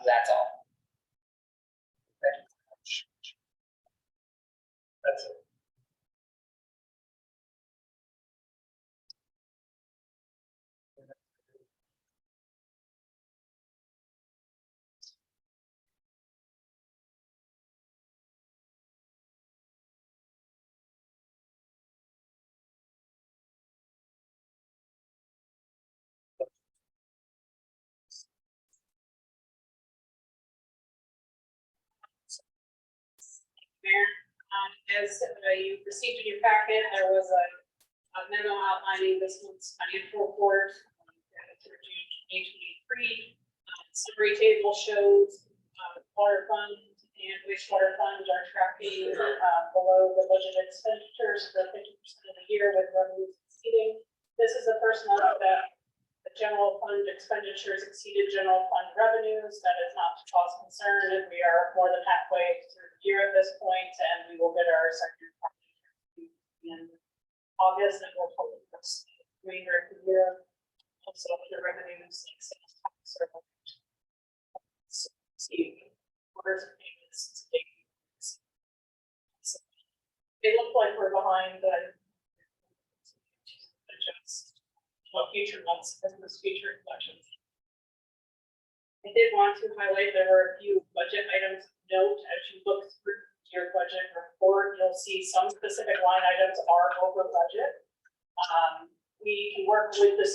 That's all. That's it. As you received in your packet, there was a memo outlining this month's financial report for June 2023. Summary table shows water fund and wastewater fund are tracking below the budget expenditures for 50% of the year, with revenues exceeding. This is the first month that the general fund expenditures exceeded general fund revenues. That is not to cause concern, and we are more than halfway through the year at this point, and we will get our second in August, and we'll probably the remainder of the year. Also, the revenues like sales tax or orders of payments. They look like we're behind, but adjust future months as those future collections. I did want to highlight there were a few budget items of note. As you look through your budget report, you'll see some specific line items are over budget. We can work with the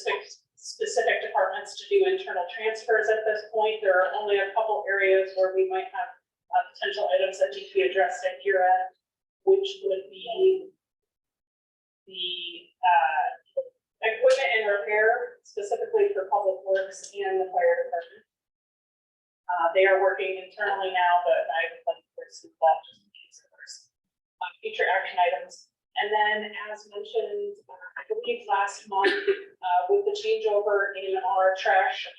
specific departments to do internal transfers at this point. There are only a couple areas where we might have potential items that need to be addressed at year end, which would be the equipment and repair, specifically for public works and the fire department. They are working internally now, but I would like to pursue that just in case there's future action items. And then, as mentioned, I believe last month, with the changeover in our trash and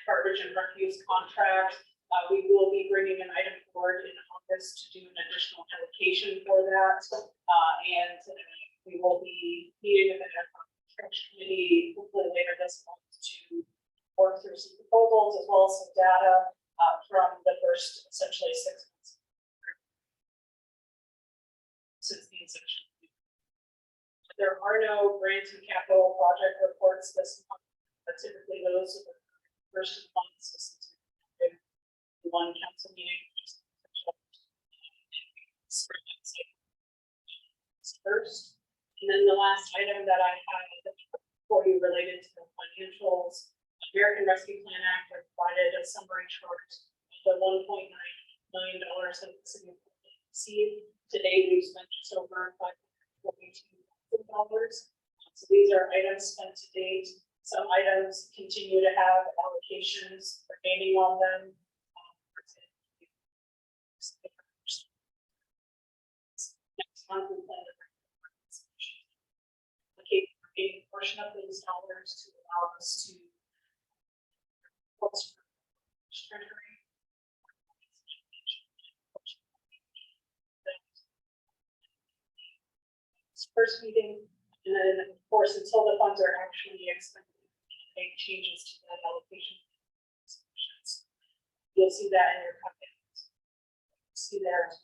garbage and refuse contract, we will be bringing an item forward in August to do an additional allocation for that. And we will be meeting with the committee hopefully later this month to work through some proposals as well as some data from the first essentially 6 months since the inception. There are no grant and capital project reports this month, but typically those are the first of the months since one council meeting. First. And then the last item that I had for you related to the financials, American Rescue Plan Act provided a summary chart of the $1.9 million that the city received. Today, we've spent just over $542,000. So these are items spent to date. Some items continue to have allocations remaining on them. Next month, we plan to a portion of these dollars to allow us to first meeting, and then of course until the funds are actually expended, make changes to that allocation. You'll see that in your packet. See there.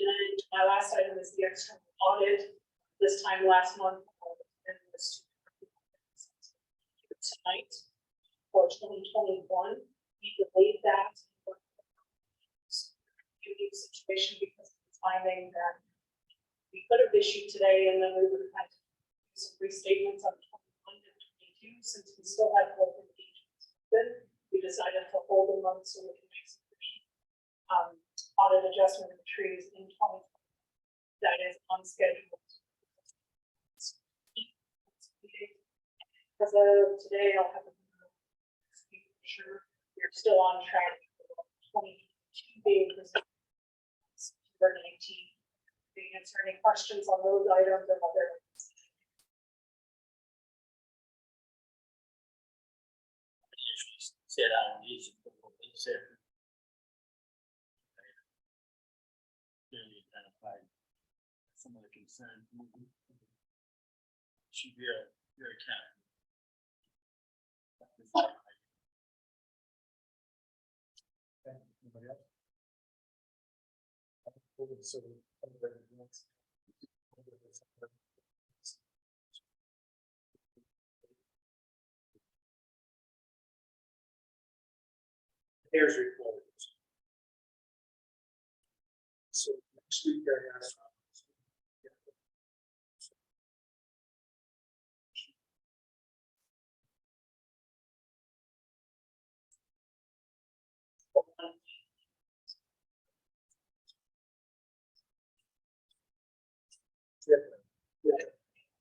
And my last item is the external audit. This time last month, and this tonight for 2021, we delayed that unique situation because of the timing that we could have issued today, and then we would have had to do some restatements on 21 and 22, since we still had both engagements open. We decided to hold them on so we can make some audit adjustment of the trees in 2020. That is on schedule. As of today, I'll have a sure we're still on track for 2022 being presented. For 19, they answer any questions on those items or other. Sit down, easy. Clearly identified some of the concerns. Should be very careful. Anybody else? Here's report. So next week, I asked.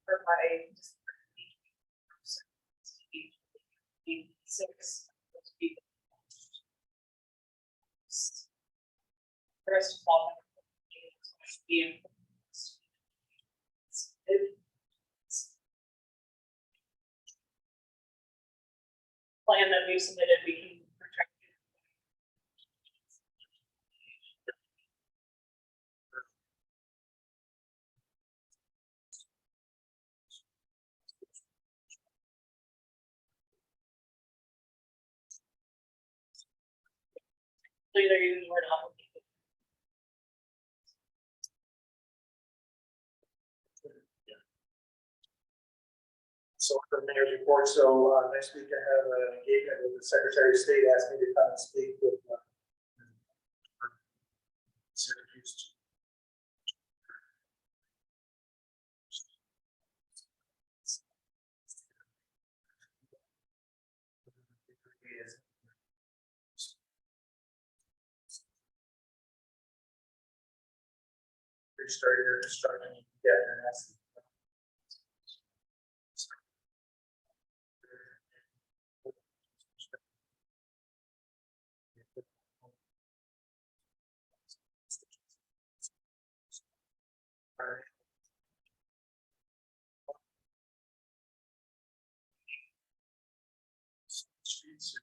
For my six. First of all. Plan that we submitted, we can protect. Either using the word obligated. So for the mayor's report, so next week I have an engagement with the Secretary of State, asked me to come and speak with Syracuse. Restarted their construction, and that's. Streets.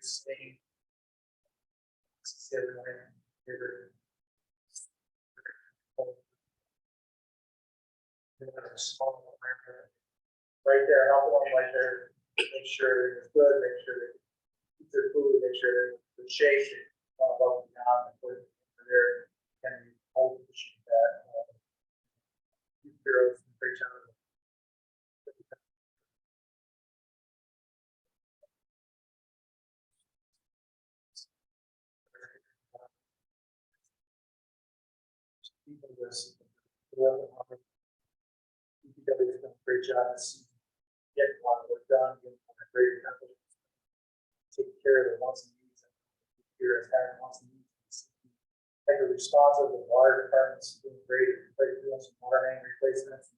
Staying. Right there, help them right there, make sure it's good, make sure they eat their food, make sure they're in good shape, above and beyond, and put there, can be hold the machine that, heroes, great job. People this, DPW has done a great job this season. Get a lot of work done, get a great company. Take care of the wants and needs. Here as having wants and needs. Like the response of the water departments doing great, doing some water main replacements.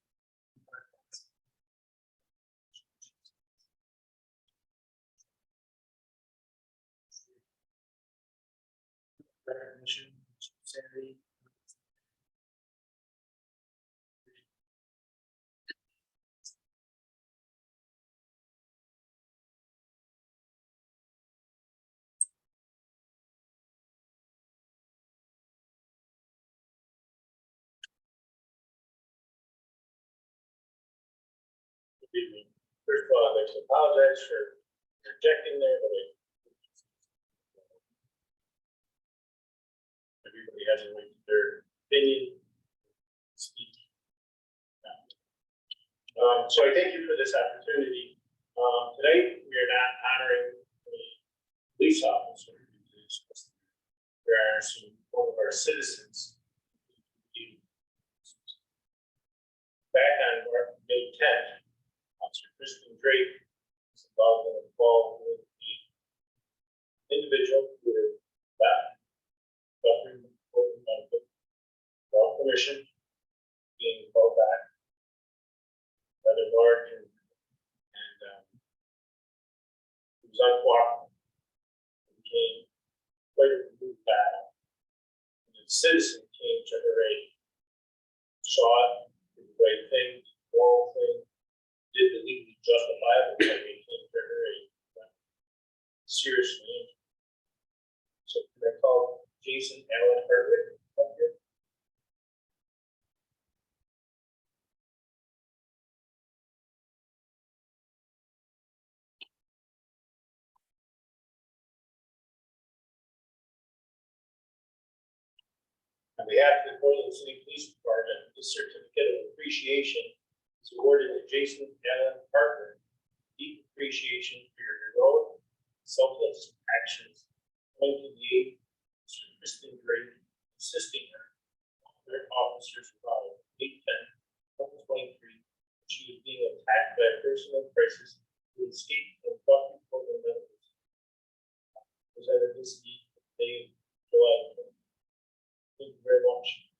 Sandy. First of all, I'd like to apologize for rejecting there, but everybody has a right to their opinion. Speak. So I thank you for this opportunity. Tonight, we are not honoring a police officer. There are some, one of our citizens. Back on May 10th, Officer Kristen Drake was involved with the individual who left, suffering from medical, without permission, being called back, rather large and he was uncooperative. It became quite a rude battle. And the citizen came to her aid, saw it, did the right thing, the wrong thing, did the legally justifiable thing, and came to her aid. Seriously injured. So can I call Jason Allen Hardwick up here? On behalf of the Portland City Police Department, this certificate of appreciation is awarded to Jason Allen Parker. Deep appreciation for your heroic, selfless actions, coming to the aid of Kristen Drake, assisting her, their officers arrived 8/10/2023. She was being attacked by a person in crisis who escaped from Buffy Portland Medical. Presented this deed today, July 20th. Thank you very much.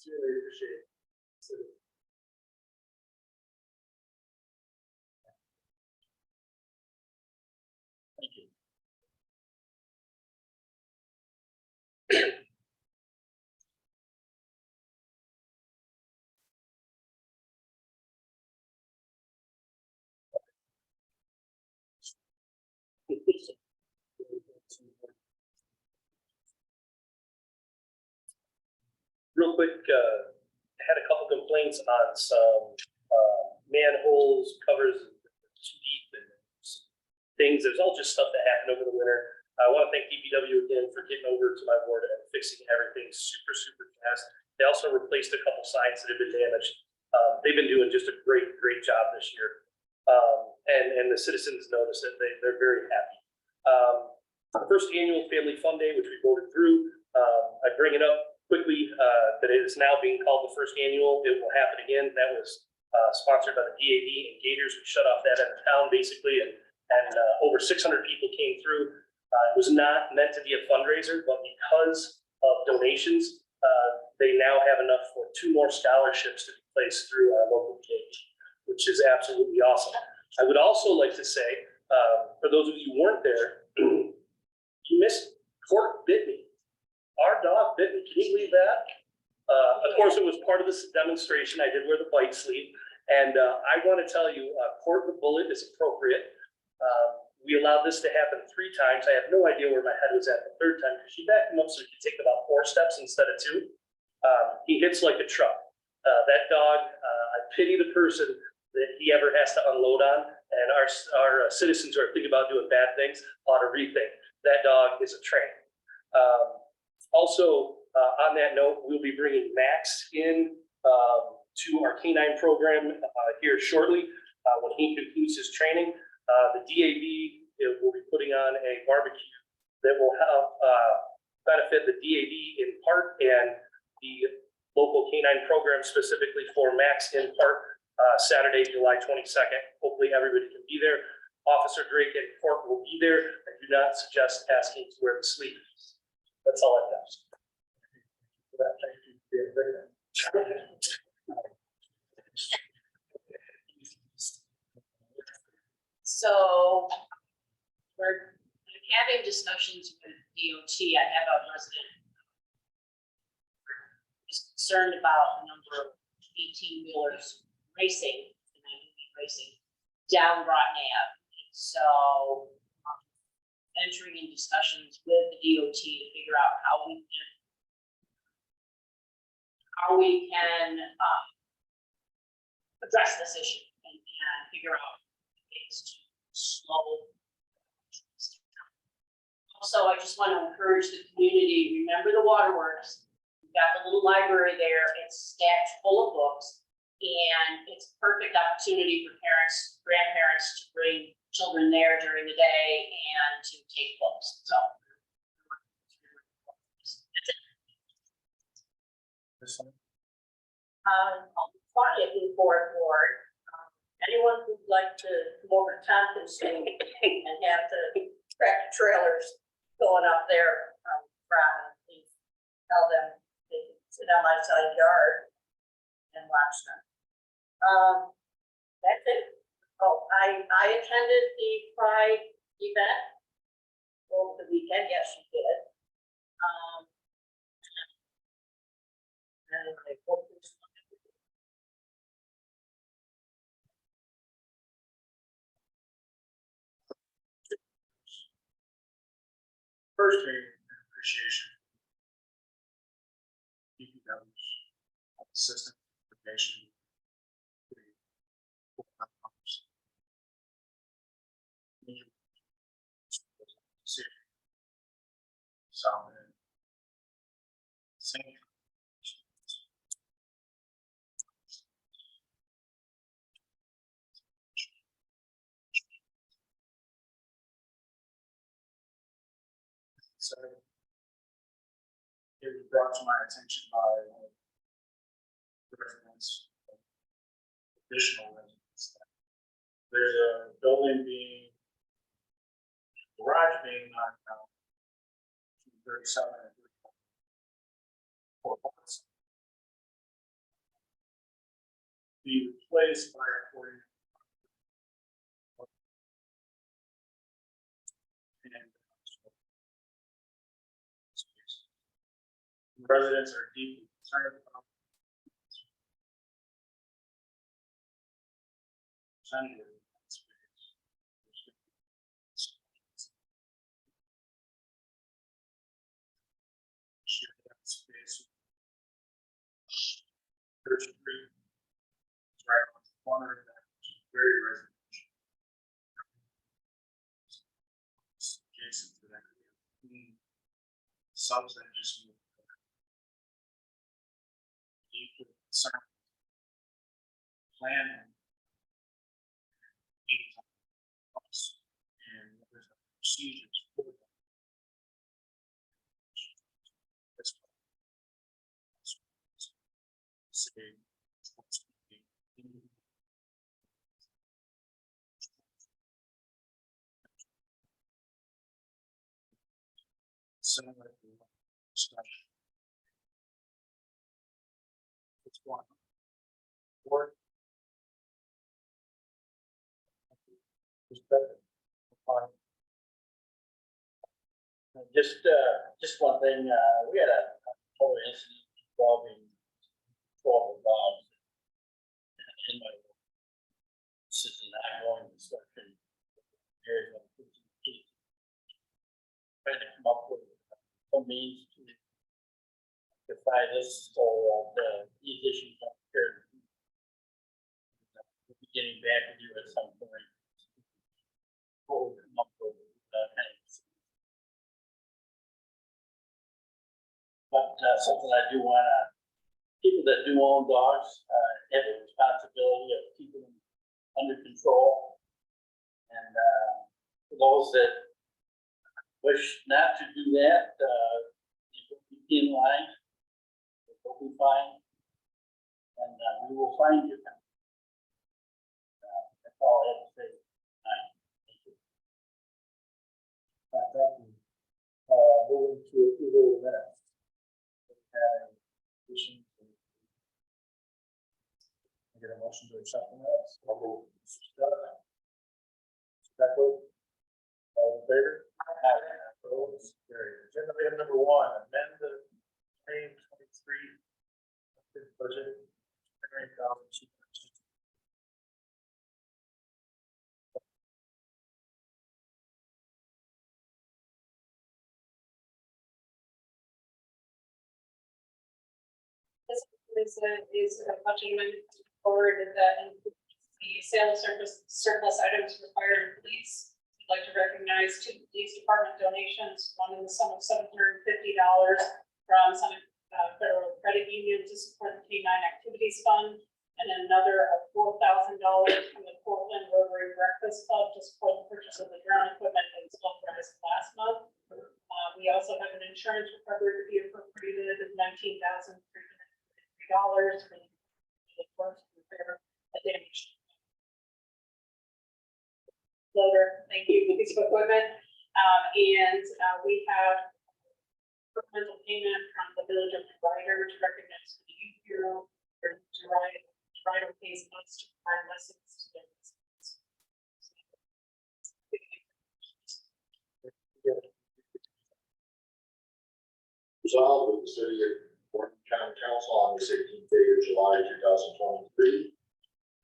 Really appreciate it. So, Thank you. Real quick, I had a couple complaints on some manholes, covers too deep and some things. There's all just stuff that happened over the winter. I want to thank DPW again for getting over to my ward and fixing everything super, super fast. They also replaced a couple signs that have been damaged. They've been doing just a great, great job this year. And the citizens noticed it. They're very happy. The first annual Family Fun Day, which we voted through, I bring it up quickly, that it is now being called the first annual. It will happen again. That was sponsored by the DAV and Gators. We shut off that end of town basically, and over 600 people came through. It was not meant to be a fundraiser, but because of donations, they now have enough for 2 more scholarships to be placed through our local DAV, which is absolutely awesome. I would also like to say, for those of you who weren't there, you missed Court bit me. Our dog bit me. Can you believe that? Of course, it was part of this demonstration. I did wear the bite sleeve. And I want to tell you, Court the bullet is appropriate. We allowed this to happen 3 times. I have no idea where my head was at the 3rd time, because she backed him up so he could take about 4 steps instead of 2. He hits like a truck. That dog, I pity the person that he ever has to unload on. And our citizens who are thinking about doing bad things ought to rethink. That dog is a train. Also, on that note, we'll be bringing Max in to our canine program here shortly when he concludes his training. The DAV will be putting on a barbecue that will help benefit the DAV in part and the local canine program specifically for Max in part, Saturday, July 22nd. Hopefully everybody can be there. Officer Drake and Court will be there. I do not suggest asking to wear the sleeves. That's all I've got. So we're having discussions with DOT. I have a resident who's concerned about the number of 18-wheelers racing, and I mean racing, down Groton Ave. So entering in discussions with the DOT to figure out how we can address this issue and figure out ways to slow. Also, I just want to encourage the community, remember the waterworks. We've got the little library there, it's stacked full of books, and it's a perfect opportunity for parents, grandparents to bring children there during the day and to take books, so. That's it. I'll try it in board. Anyone who'd like to come over to Tompkins and have the tractor trailers going up there, please tell them they can sit on my side yard and watch them. That's it. Oh, I attended the Pride event over the weekend. Yes, you did. And I hope there's First, appreciation. DPW's assistant information. Same. So it was brought to my attention by residents, additional residents. There's a building garage being knocked out. 37 and 34 months. Be replaced by a 40. Residents are deeply concerned about Church Street. It's right on the corner of that, which is very residential. Adjacent to that, subs that just moved. Deeply concerned. Planning. And there's procedures for that. Similar to discussion. It's one. Or Just one thing, we had a whole incident involving 12 dogs. In my, this is an ongoing discussion. Trying to come up with some means to rectify this, so these issues don't occur. We'll be getting back with you at some point. We'll come up with But something I do want to, people that do own dogs have a responsibility of keeping them under control. And for those that wish not to do that, you will be penalized, you will be fined, and we will find you. That's all I have to say tonight. Thank you. Thank you. Moving to approval of the minutes. Get a motion to accept the minutes. Beckwith. All in favor? Opposed? Carried. Agenda item number 1, amend the 2023 budget. $29,200. This is a budget amendment forward that includes the sale of surplus items required in police. I'd like to recognize 2 police department donations, one in the sum of $750 from some federal credit union to support the K-9 activities fund, and another of $4,000 from the Portland Rotary Breakfast Club to support the purchase of the drone equipment that was authorized last month. We also have an insurance recovery to be appropriated of $19,300 for the first repair of damaged loader. Thank you, piece of equipment. We have supplemental payment from the village of Ryder to recognize the youth bureau for Ryder pays us to provide lessons to their residents. Resolved with the city of Portland County Council on this 18th day of July 2023,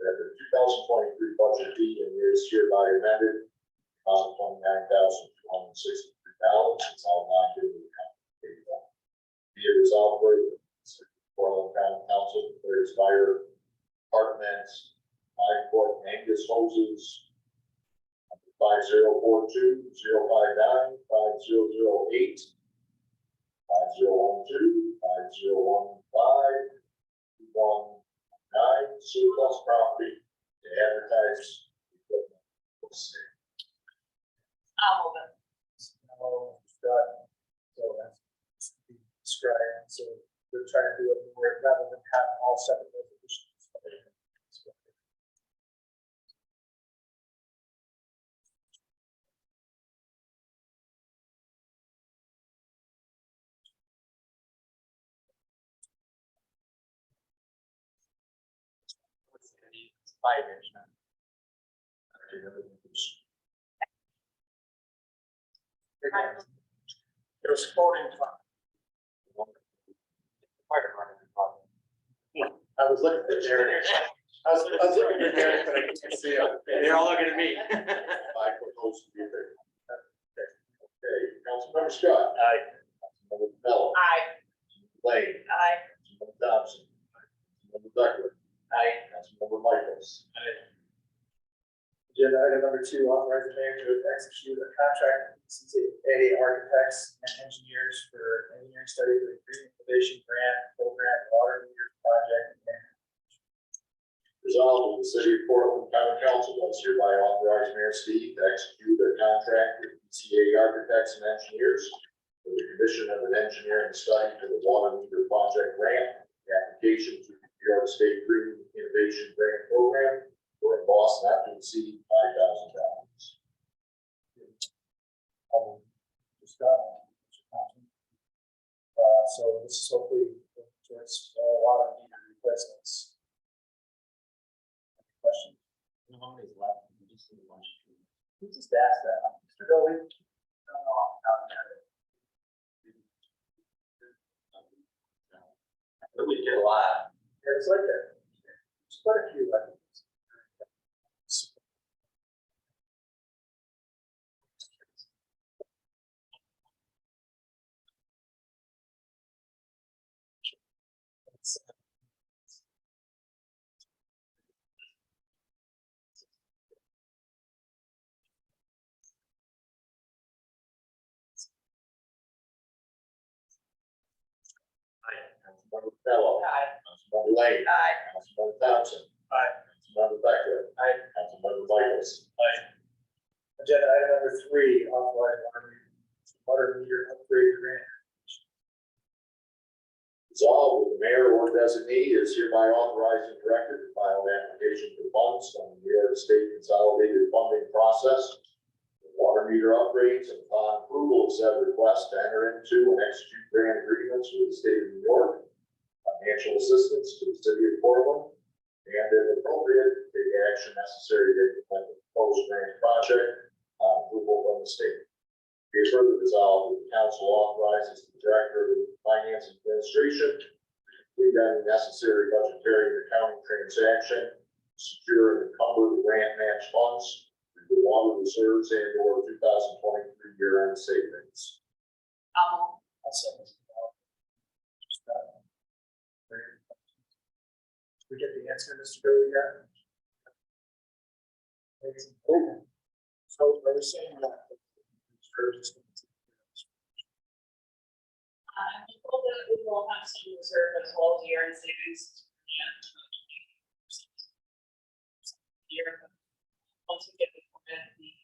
that the 2023 budget be and is hereby amended, $29,263. It's outlined in the county table. Be it resolved further, the city of Portland County Council declares fire departments, High Court Angus hoses, 5042 059 5008. 5012, 5015, 219, surplus property to advertise equipment for sale. I'll move it. No, Scott. So that's described, so we're trying to do it more rather than have all separate resolutions. It's 5 years now. It was quoting from. I was looking for Jared. I was looking for Jared, but I can't see him. They're all looking at me. I propose to be there. Okay, Councilmember Scott. Aye. Councilmember Mello. Aye. Lane. Aye. Councilmember Thompson. Councilmember Beckwith. Aye. Councilmember Michaels. Agenda item number 2, authorize the mayor to execute a contract with CCA Architects and Engineers for engineering study for the Green Innovation Grant Program Water Meter Project. Resolved, the city of Portland County Council does hereby authorize Mayor Steve to execute a contract with CCA Architects and Engineers for the commission of an engineering study for the water meter project grant application to the New York State Green Innovation Grant Program for a cost not to exceed $5,000. So this is hopefully towards water meter replacements. Question? How many is left? You just need one. Who just asked that? Mr. Dolly? We get a lot. Yeah, it's like that. There's quite a few, I think. Councilmember Mello. Aye. Councilmember Lane. Aye. Councilmember Thompson. Aye. Councilmember Beckwith. Aye. Councilmember Michaels. Agenda item number 3, authorize water meter upgrade grant. Resolved, the mayor or designee is hereby authorized and directed to file an application for funds from the New York State Consolidated Funding Process for water meter upgrades, and upon approval of said request, to enter into and execute grant agreements with the state of New York, financial assistance to the city of Portland, and if appropriate, take action necessary to implement the proposed grant project approval from the state. Be it further resolved that the council authorizes the director of finance and administration to complete any necessary budgetary and accounting transaction to secure and encumber the grant match funds through the water reserves and or 2023 year-end savings. I'll We get the answer, Mr. Billy, yet? So are you saying that? People that we will have some reserve as well as year-end savings. Year, once we get the permit,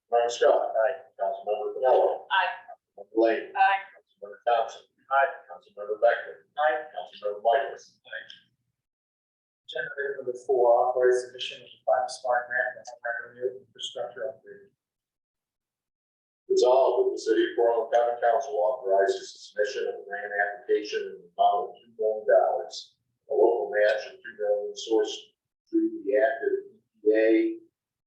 Councilmember Scott. Aye. Councilmember Pinello. Aye. Councilmember Lane. Aye. Councilmember Thompson. Aye. Councilmember Becker. Aye. Councilmember Michaels. Agenda item number 4, authorize submission of the final smart grant and revenue infrastructure upgrade. Resolved that the city of Portland County Council authorizes the submission of a grant application in the amount of $2 million. A local match of $2 million sourced through the active EPA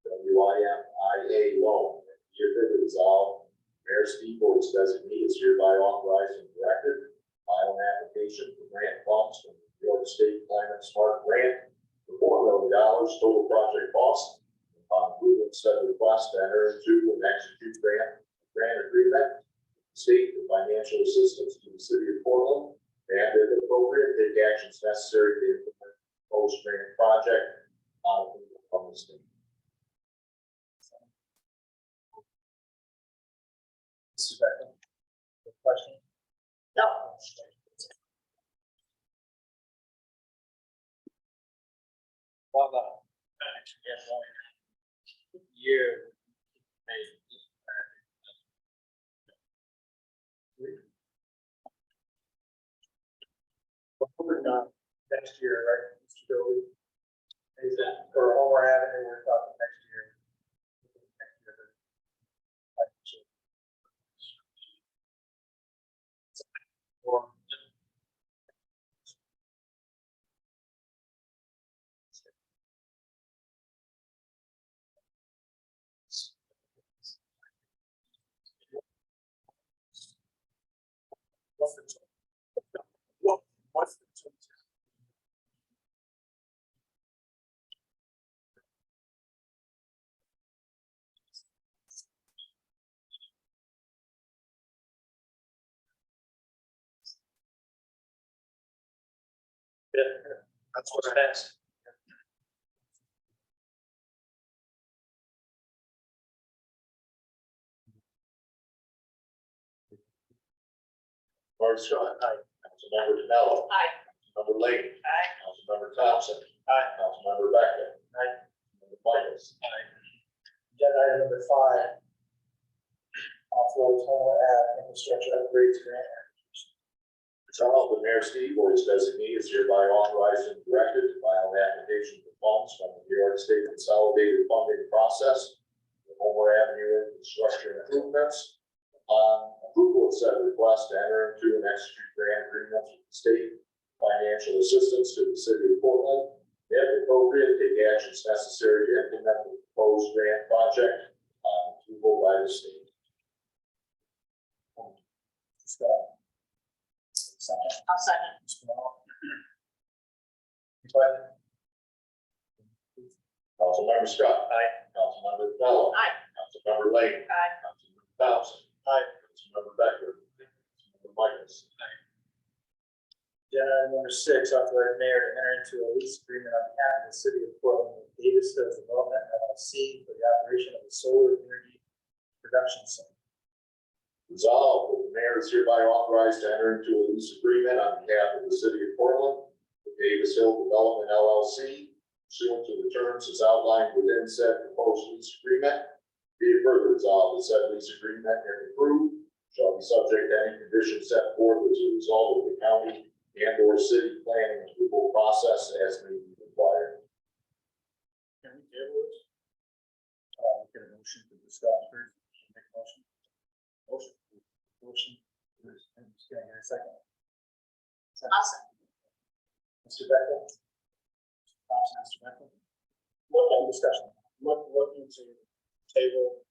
WIFIA loan. Be further resolved, Mayor Steve Boyd's designee is hereby authorized and directed to file an application for grant funds from the New York State Climate Smart Grant for $4 million total project cost. Upon approval of said request to enter into and execute grant agreement, state the financial assistance to the city of Portland, and if appropriate, take actions necessary to implement the proposed grant project from the state. Mrs. Becker, the question? No. Well, year. Next year, right, Mr. Billy? Is that for Homer Avenue, we're talking next year? Or what's the what's the Yeah, that's what's passed. Mark Scott. Aye. Councilmember Pinello. Aye. Councilmember Lane. Aye. Councilmember Thompson. Aye. Councilmember Becker. Aye. Councilmember Michaels. Agenda item number 5, authorize Homer Ave infrastructure upgrades grant application. Resolved that Mayor Steve Boyd's designee is hereby authorized and directed to file an application for funds from the New York State Consolidated Funding Process for Homer Avenue infrastructure improvements. Upon approval of said request to enter into and execute grant agreements with the state financial assistance to the city of Portland. If appropriate, take actions necessary to implement the proposed grant project on approval by the state. Scott? Second. I'll second. Mr. Miller? Any questions? Councilmember Scott. Aye. Councilmember Pinello. Aye. Councilmember Lane. Aye. Councilmember Thompson. Aye. Councilmember Becker. Councilmember Michaels. Agenda item number 6, authorize mayor to enter into a lease agreement on behalf of the city of Portland with Davis Hills Development LLC for the operation of the solar energy production center. Resolved that the mayor is hereby authorized to enter into a lease agreement on behalf of the city of Portland with Davis Hill Development LLC pursuant to the terms as outlined within said proposed lease agreement. Be it further resolved that said lease agreement, if approved, shall be subject to any conditions set forth as a result of the county and or city planning approval process as may be required. Can we table this? Get a motion to discuss first? Make a motion. Motion. And just gonna get a second. Awesome. Mr. Beckle? Mr. Beckle? What discussion? Looking to table.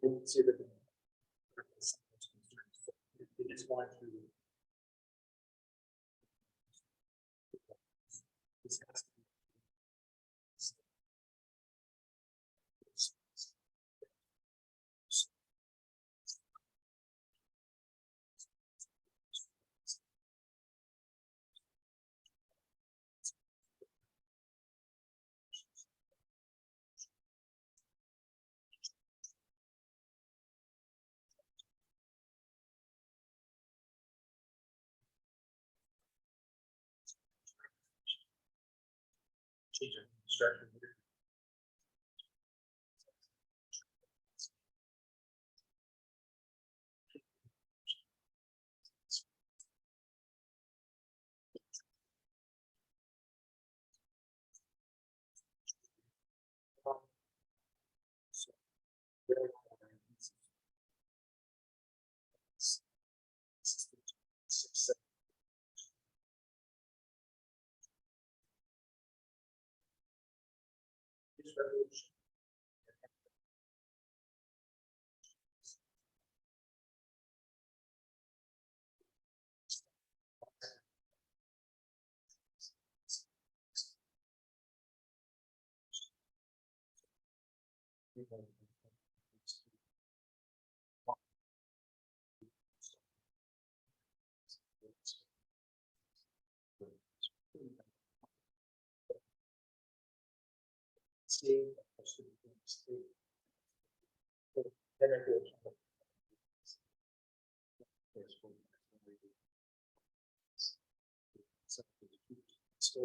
We can see that. It's going to. Change of structure. It's a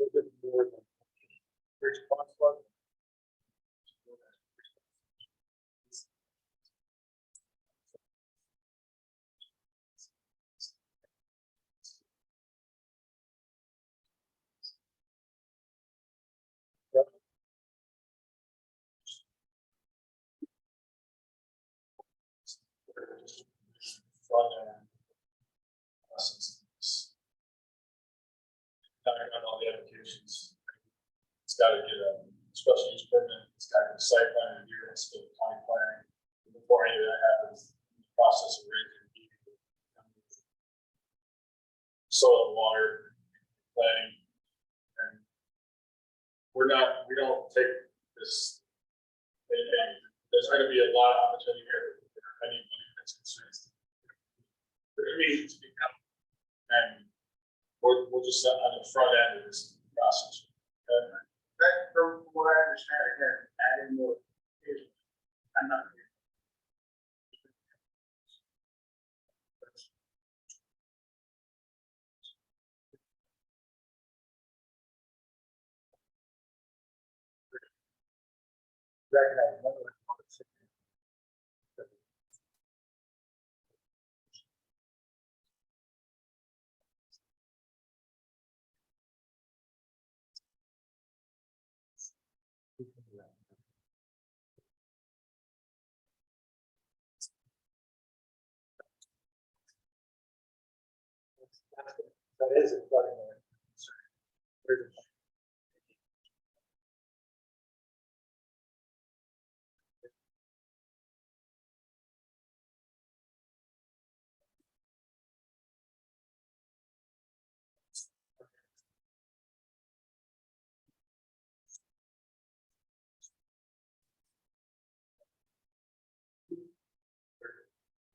little bit more than. On all the applications. It's gotta get a special use permit, it's gotta get a site plan review, it's got county planning. Before any of that happens, the process of raising. Soil and water planning. And we don't take this. And there's gonna be a lot of opportunity here for anybody that's concerned. For me to speak up. And we're just on the front end of this process. That, from what I understand, again, adding more. I'm not. Recognize one of the. That is a flooding area.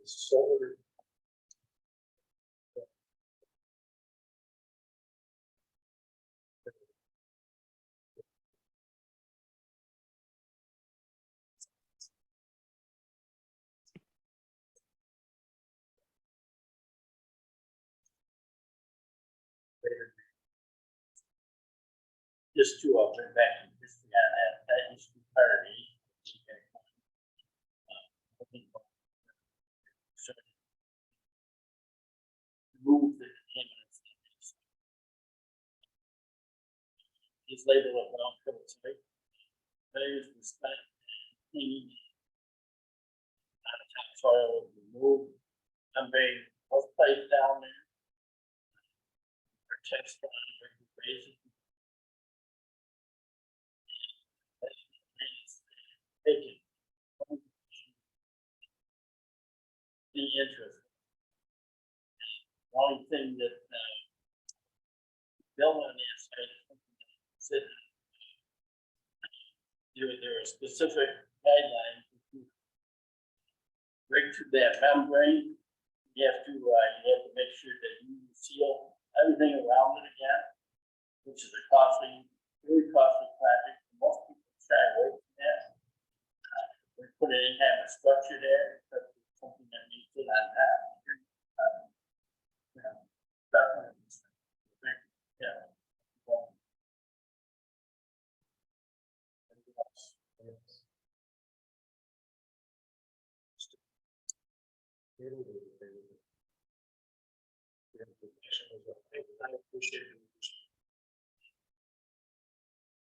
Solar. Just to bring back some history on that used to be part of the. Move the contaminants. Just label it wrong, site. There's the site. Cleaning. Topsoil was removed. Conveyed both places down there. Our text on regular basis. Taken. The interest. The only thing that, Bill on the side is something that said, there are specific guidelines. Break through that membrane, you have to make sure that you seal everything around it again, which is a costly, very costly project. Most people shy away from that. We put any kind of structure there, but something that needs to on that. Definitely. Yeah. I appreciate it.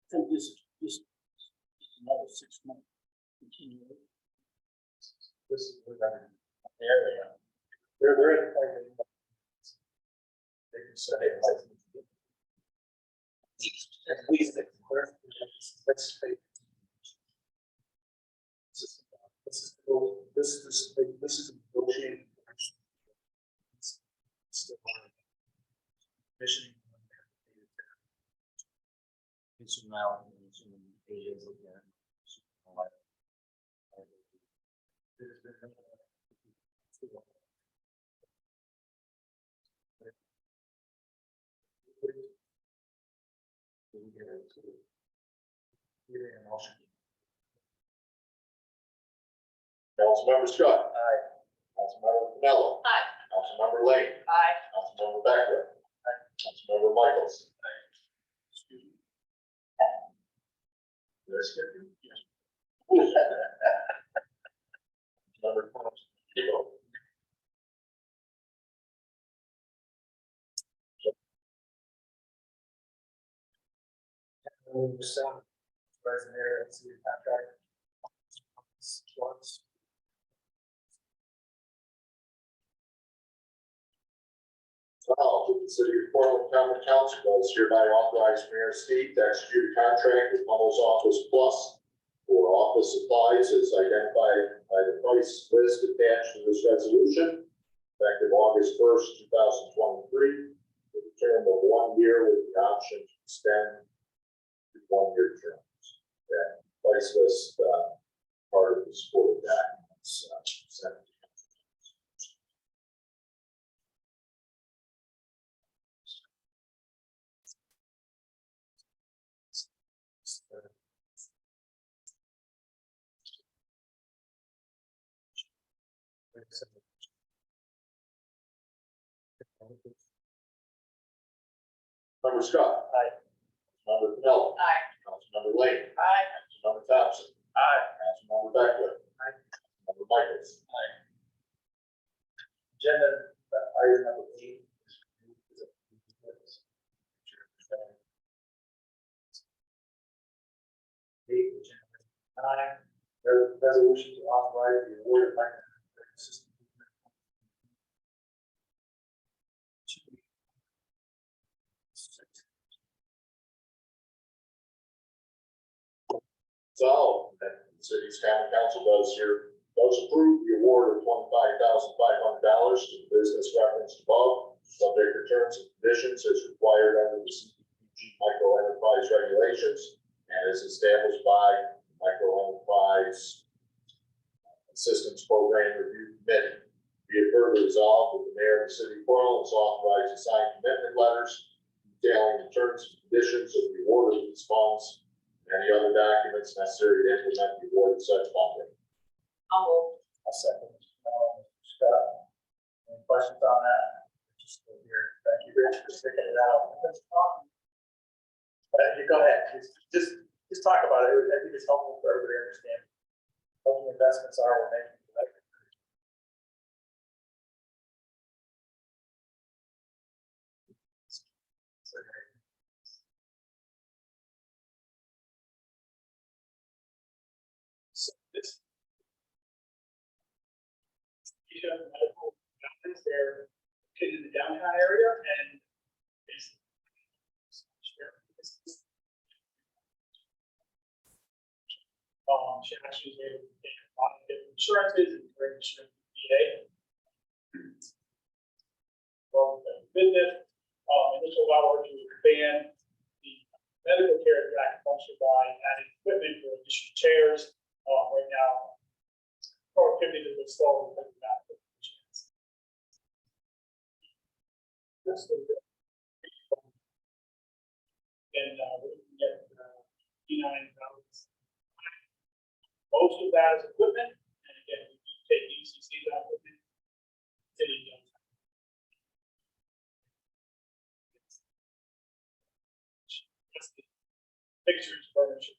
I think this is another 6 month continuation. This is what I mean. Area. They're in like. They can say it like. At least let's say. This is negotiating. Still on. Commissioning. It's now, it's in 8 years again. Councilmember Scott. Aye. Councilmember Pinello. Aye. Councilmember Lane. Aye. Councilmember Becker. Councilmember Michaels. Did I skip you? Yes. Councilmember Thompson. President area, let's see the contract. Once. Resolved that the city of Portland Common Council does hereby authorize Mayor Steve to execute a contract with Hummel's Office Plus for office supplies as identified by the price list attached to this resolution, effective August 1st, 2023, with a term of 1 year with the option to extend to 1-year terms. That price list, part of the support documents, sent to Member Scott. Aye. Member Pinello. Aye. Councilmember Lane. Aye. Councilmember Thompson. Aye. Councilmember Beckwith. Aye. Councilmember Michaels. Agenda item number 8. Agenda 9, resolution to authorize the award of microphone system. So, that the city's common council does approve the award of $25,500 to the business referenced above, subject to terms and conditions as required under the CDBG micro enterprise regulations and as established by micro enterprise assistance program review committee. Be it further resolved that the mayor of the city of Portland is authorized to sign commitment letters detailing the terms and conditions of the award of these funds and any other documents necessary to implement the award of such funding. I'll I'll second. Scott, any questions on that? Just here, thank you, Rich, for sticking it out. You go ahead, just talk about it, I think it's helpful for everybody to understand what the investments are we're making. So this. Medical doctors, they're located in the downtown area and it's. She actually was able to take a lot of different insurances and bring insurance to VA. Well, business, and this will allow her to expand the medical care track function by adding equipment for additional chairs. Right now, productivity is installed with that. That's the. And we're looking at $59,000. Most of that is equipment, and again, we do take UCC out of it. City does. That's the pictures, furniture.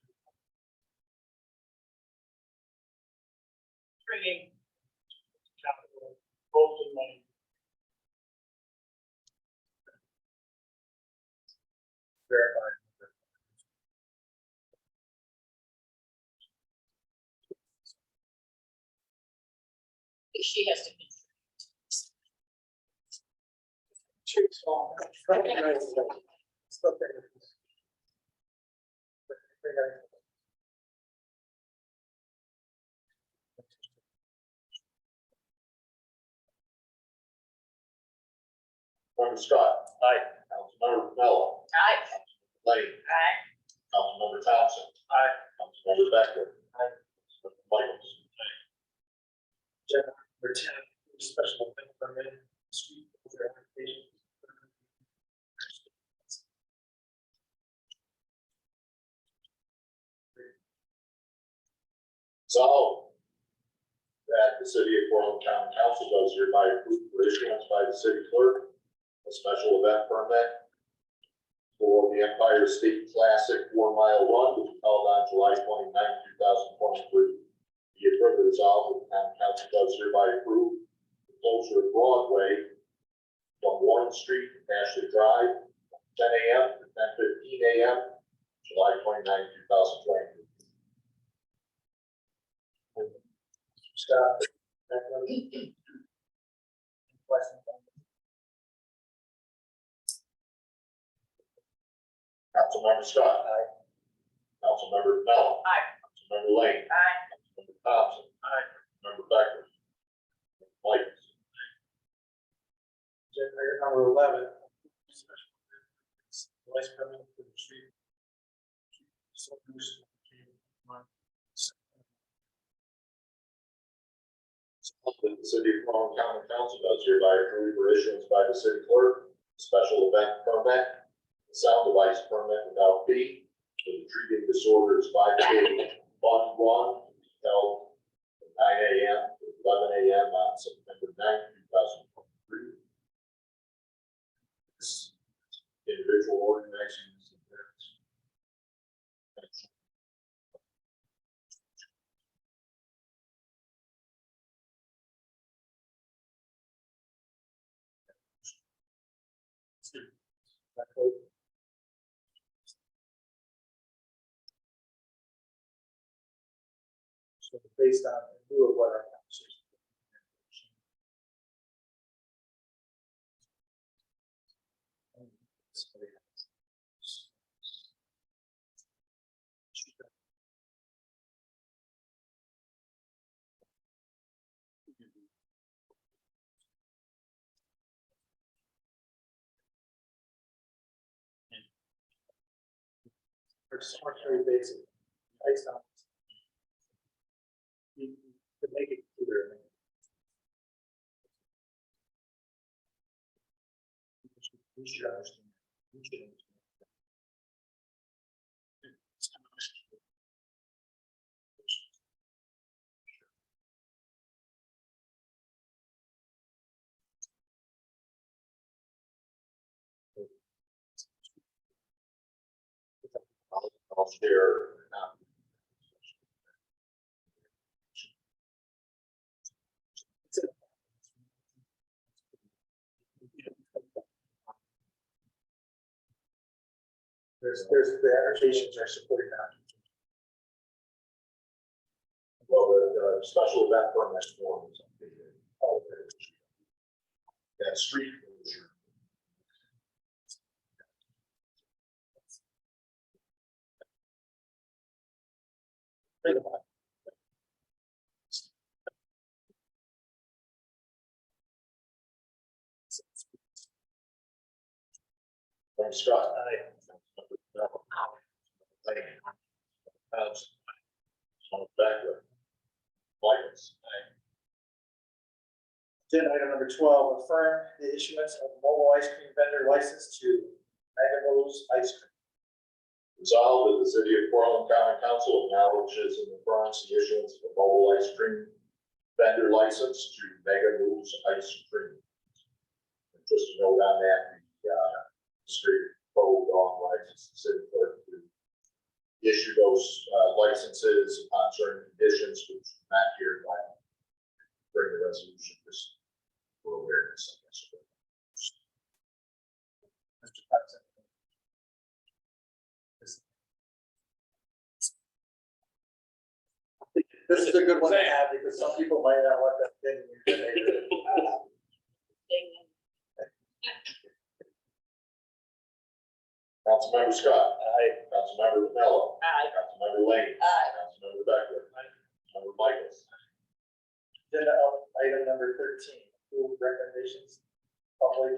Training, capital, most of the money. Verifying. She has to. Councilmember Scott. Aye. Councilmember Mello. Aye. Lane. Aye. Councilmember Thompson. Aye. Councilmember Becker. Aye. Michaels. Agenda number 10, special event permit, street closure application. So that the city of Portland County Council does hereby approve for issuance by the city clerk a special event permit for the Empire State Classic 4-mile run, which is held on July 29, 2023. Be it further resolved that the county council does hereby approve the closure of Broadway from Warren Street to Ashley Drive, 10 a.m. to 10:15 a.m., July 29, 2023. Scott. Any questions? Councilmember Scott. Aye. Councilmember Mello. Aye. Councilmember Lane. Aye. Councilmember Thompson. Aye. Member Becker. Michaels. Agenda item number 11. Special vice permit for the street. The city of Portland County Council does hereby approve for issuance by the city clerk, a special event permit, a sound device permit without fee for the treating disorders 5K Fund Run held from 9 a.m. to 11 a.m. on September 9, 2023. This individual organization is the parents. So based on, in lieu of what our conversation. For cemetery basic, based on. To make it clear. We should understand. We should understand. I'll share. There's, the applications are supporting that. Well, the special event permit form is all of it. That street closure. Think about it. Frank Scott. Aye. Becker. Michaels. Agenda item number 12, affirm the issuance of mobile ice cream vendor license to Magamo's Ice Cream. Resolved that the city of Portland County Council acknowledges and affirms the issuance of a mobile ice cream vendor license to Mega Moves Ice Cream. And just a note on that, the street code authorizes the city clerk to issue those licenses on certain conditions, which are not here by bring the resolution, just for awareness, I guess. Mr. President. This is a good one to have because some people might not want that thing. Councilmember Scott. Aye. Councilmember Pinello. Aye. Councilmember Lane. Aye. Councilmember Becker. Councilmember Michaels. Agenda item number 13, approve recommendations, public,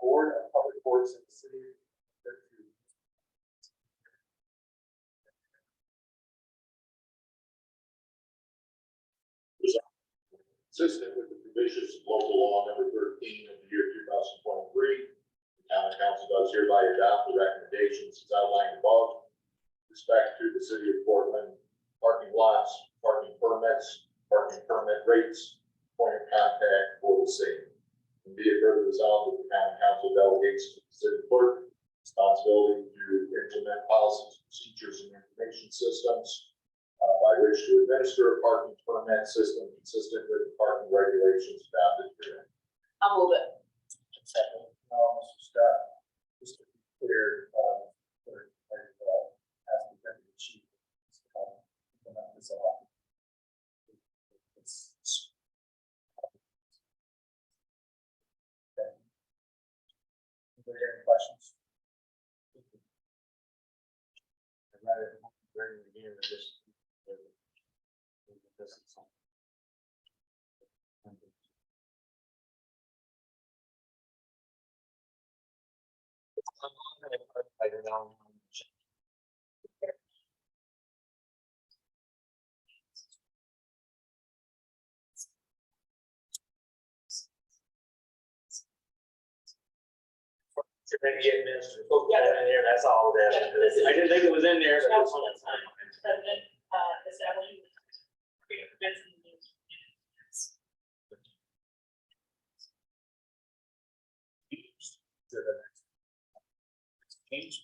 Board of Public Works in the city. Consistent with the provisions of local law number 13 of the year 2023, the county council does hereby adopt the recommendations as outlined above. With respect to the city of Portland, parking lots, parking permits, parking permit rates, point of contact for the same. And be it further resolved that the county council delegates to the city clerk responsibility to implement policies, procedures, and information systems by which to administer a parking permit system consistent with the parking regulations adopted here. I'll move it. Second, Mr. Scott, just to be clear, as the deputy chief, implement this all. Anybody have any questions? I'd rather bring it again than just. I don't know. Maybe get minister, put that in there, that's all that. I didn't think it was in there, but it's on that time. President, establishing the events in the news. To the next. Change.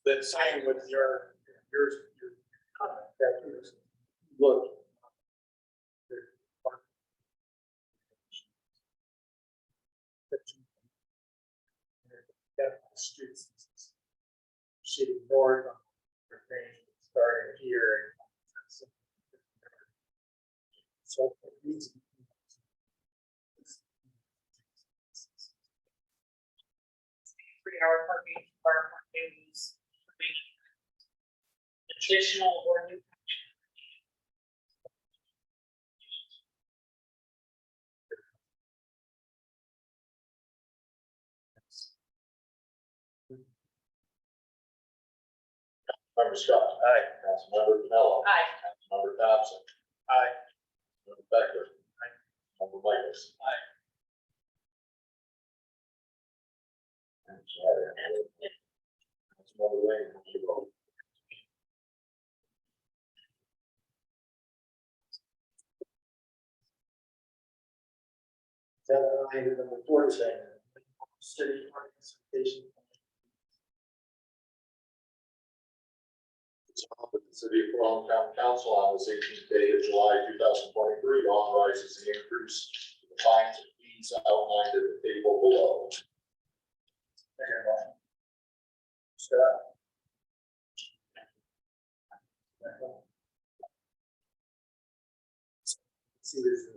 Then sign with your comment that you look. Streets. Should ignore them. Starting here. So it needs. 3-hour parking, bar parking, additional or new Councilmember Scott. Aye. Councilmember Pinello. Aye. Councilmember Thompson. Aye. Councilmember Becker. Councilmember Michaels. Aye. I'm sorry. Councilmember Lane, how do you vote? Item number 14, city participation. The City of Portland County Council on this 18th day of July 2023 authorizes the increase to the fines and fees outlined in the table below. Scott. See, there's a.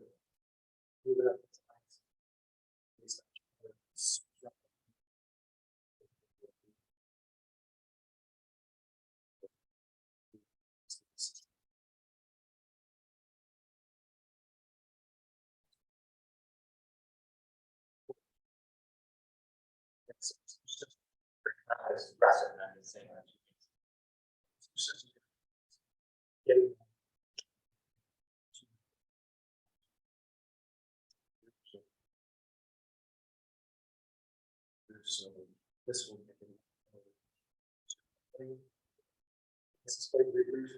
Move it up. So this one. This is going to be brief.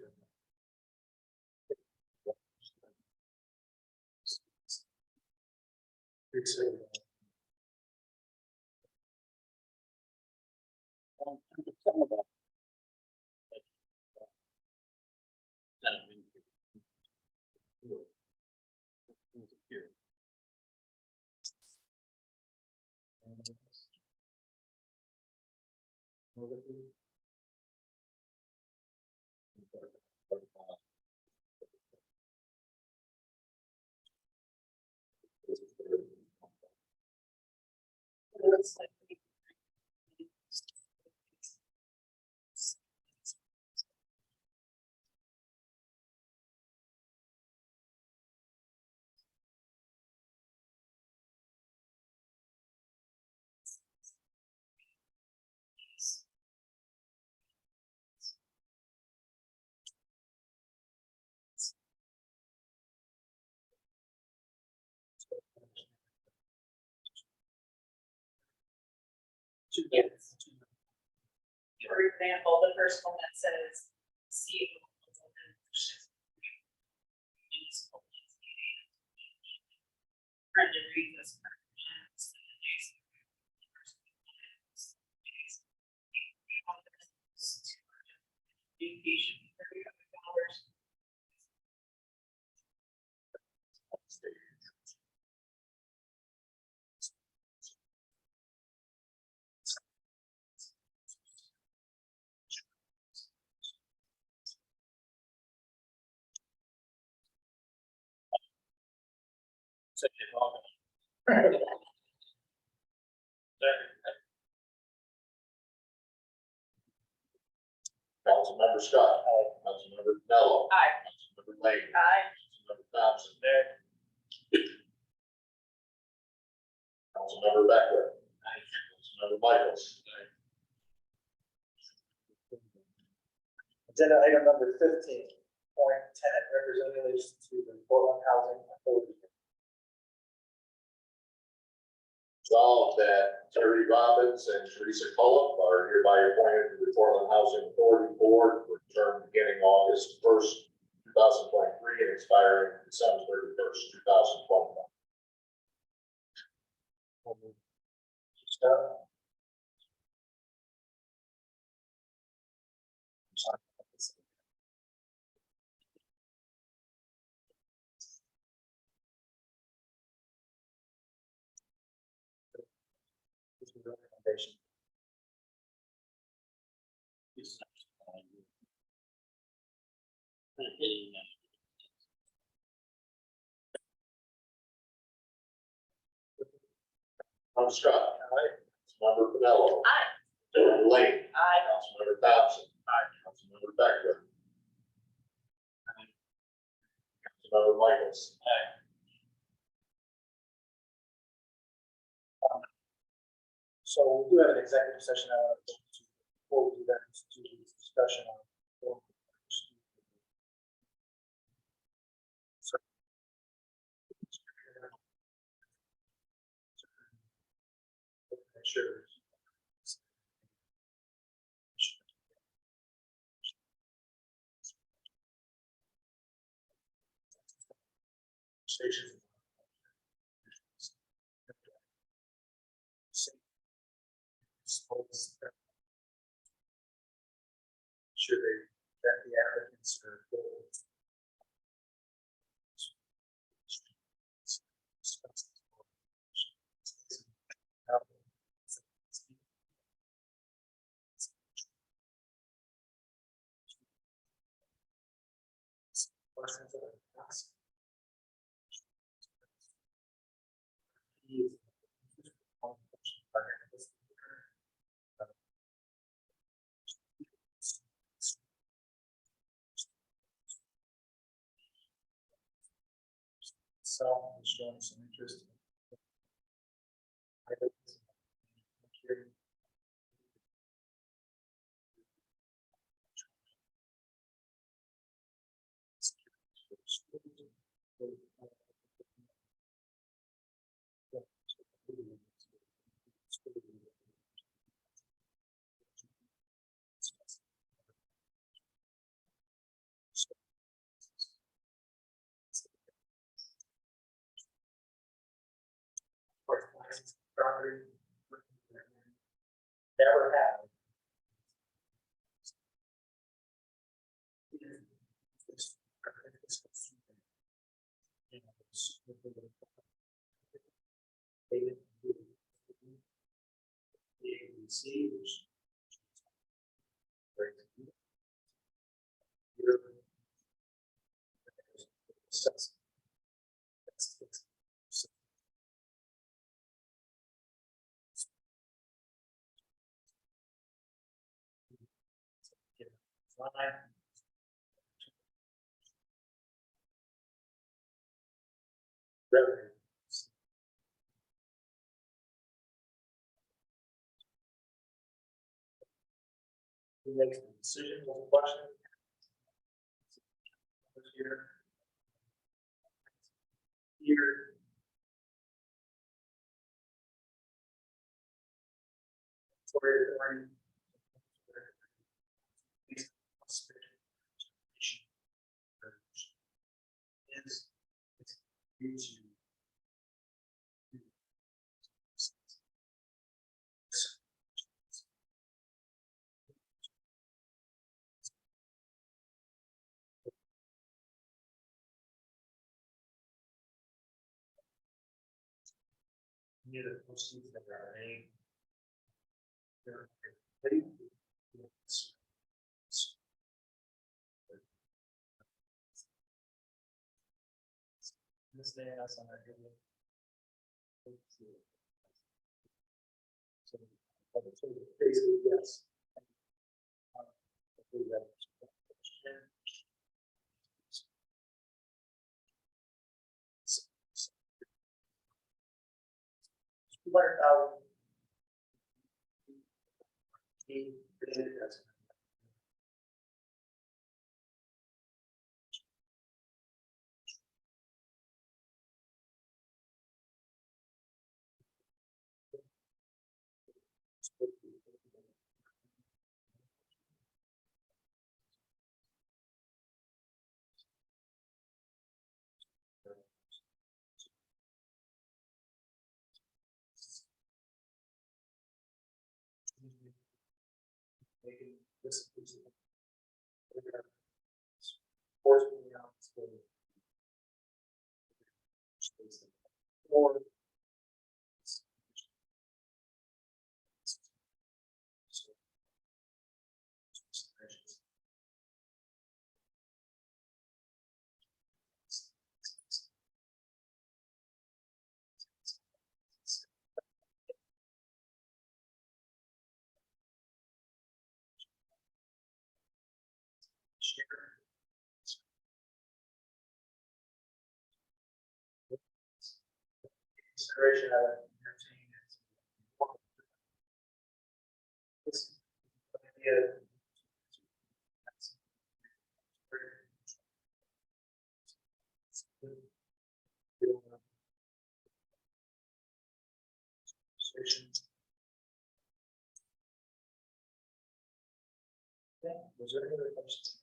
Yes. For example, the first one that says, see. Trying to read this. Education, $30. Councilmember Scott. Councilmember Pinello. Aye. Councilmember Lane. Aye. Councilmember Thompson. Councilmember Becker. Councilmember Michaels. Agenda item number 15, appoint tenant representatives to the Portland Housing Authority. Resolved that Terry Robbins and Teresa Cullen are hereby appointed to the Portland Housing Authority Board for a term beginning August 1st, 2023 and expiring December 31st, 2021. Scott. This is the recommendation. Councilmember Scott. Councilmember Pinello. Aye. Councilmember Lane. Aye. Councilmember Thompson. Councilmember Becker. Councilmember Michaels. So we do have an executive session. I want to, before we do that, to do this discussion on sure. Station. Sure that the applicants are. Self is showing some interest. Property. Never have. Revenue. Who makes the decision on the question? Here. Here. Is due to near the postings that are made. This day, that's on our video. So basically, yes. Making this. Forcing me out. Or. Consideration of entertaining it. This idea. anything? Was there any other questions?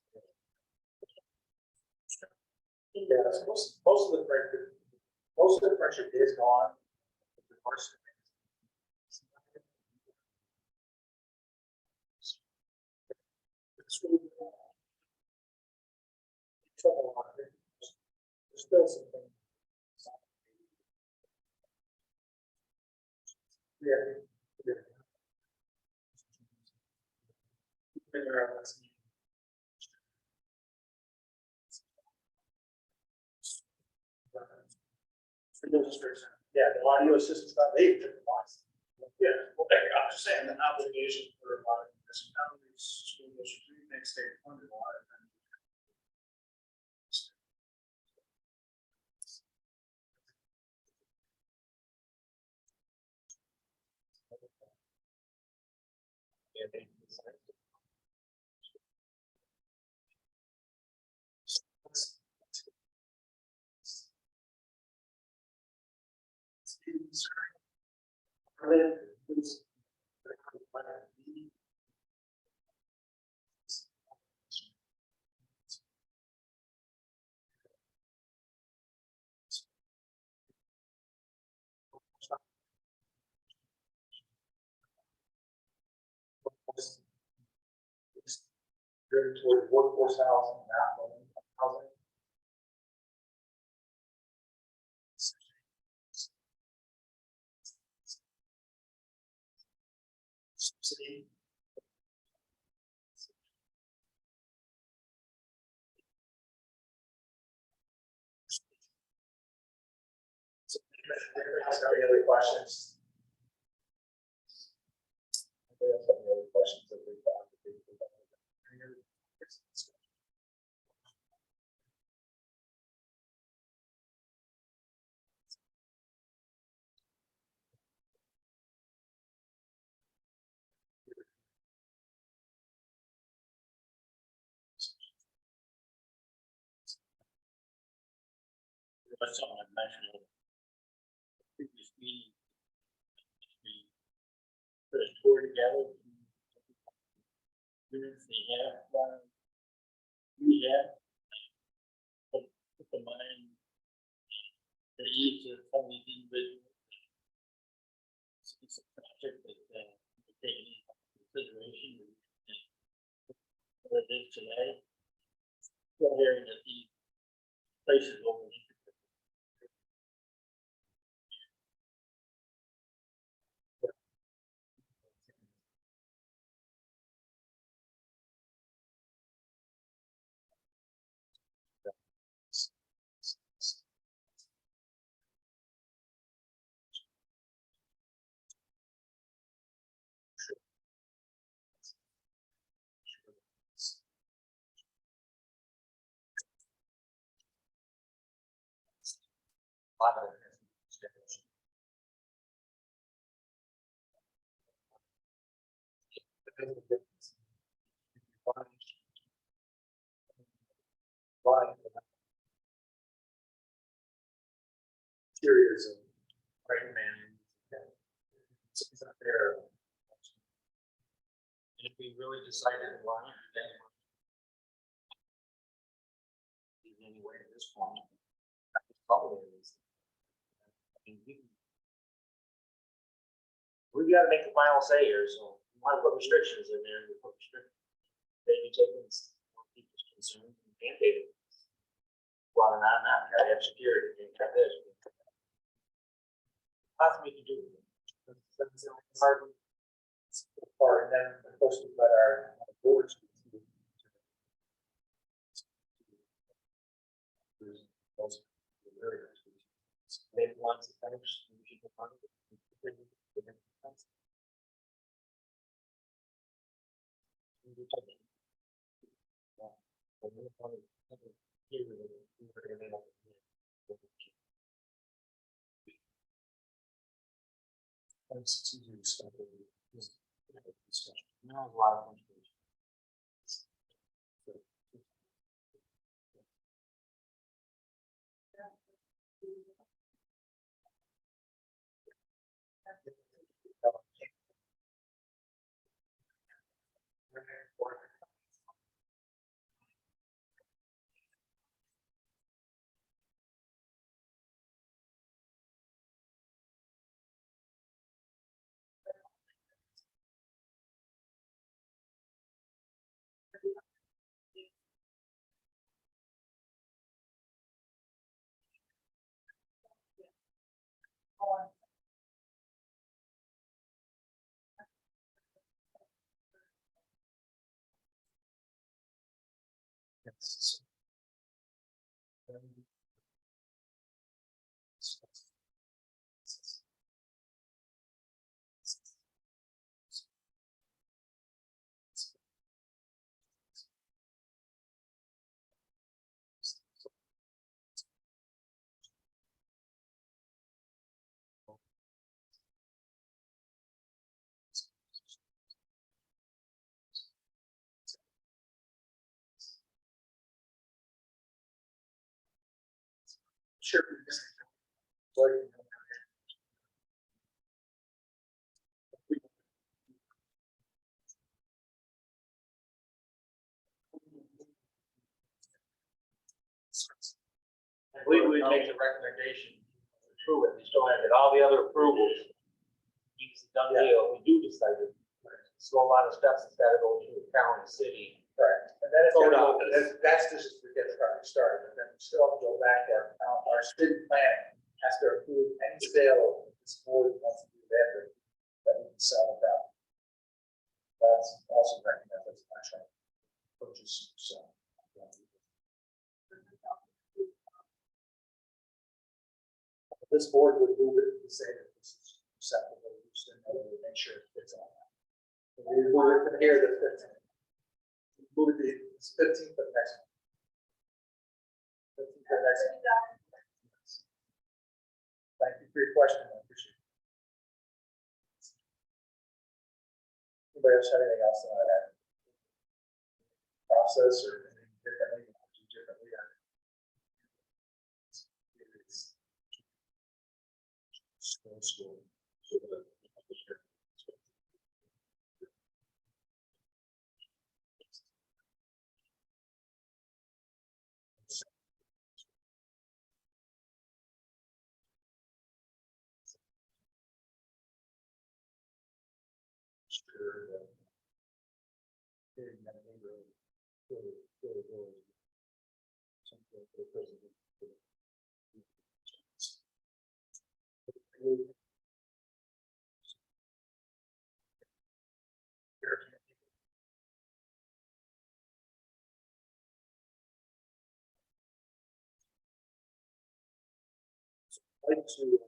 Yeah, so most of the pressure is gone. The first- There's still some things. Yeah. Yeah, the audio system's not, they took the box. Yeah, well, I'm just saying the obligation for a lot of municipalities, school districts, next state funded a lot of them. Driven toward workforce housing, not low-income housing. Subsidy. So, anybody else got any other questions? Anybody else have any other questions that we thought would be? Any other questions? That's something I mentioned in the previous meeting. We put a tour together. Units they have, we have. Put the mind, the needs of some of these individuals. It's a project that, we take into consideration. And what it is today. Still hearing that these places over. Periods of right man. It's not there. And if we really decided why, then. Anyway, at this point. Probably is. I mean, We've got to make the final say here, so we want to put restrictions in there, we put restrictions. They be taking people's concerns and mandated. Well, not, gotta have security, you got this. Lots we can do. That's the only part. Part, and then, of course, we've got our boards. Maybe once it's finished, we should go on. It's easier to start with this discussion. Now, a lot of information. Yes. Sure. I believe we make the recommendation to approve it, we still have to get all the other approvals. It's a done deal, we do decide to, so a lot of steps that's gotta go through the county, city. Correct, and then it's Code gonna go, office. that's just to get the project started, but then we still have to go back there. Our city plan has to approve any sale this board wants to do there, that we can sell the property. That's also recognized as an actual purchase, so. This board would move it to say that this is acceptable, use, and we would make sure it fits on that. We move it from here to 15. Move it to 15th of next month. 15th of next month. Thank you for your question, I appreciate it. Anybody else have anything else on that? Process or anything differently, do differently? School. Like to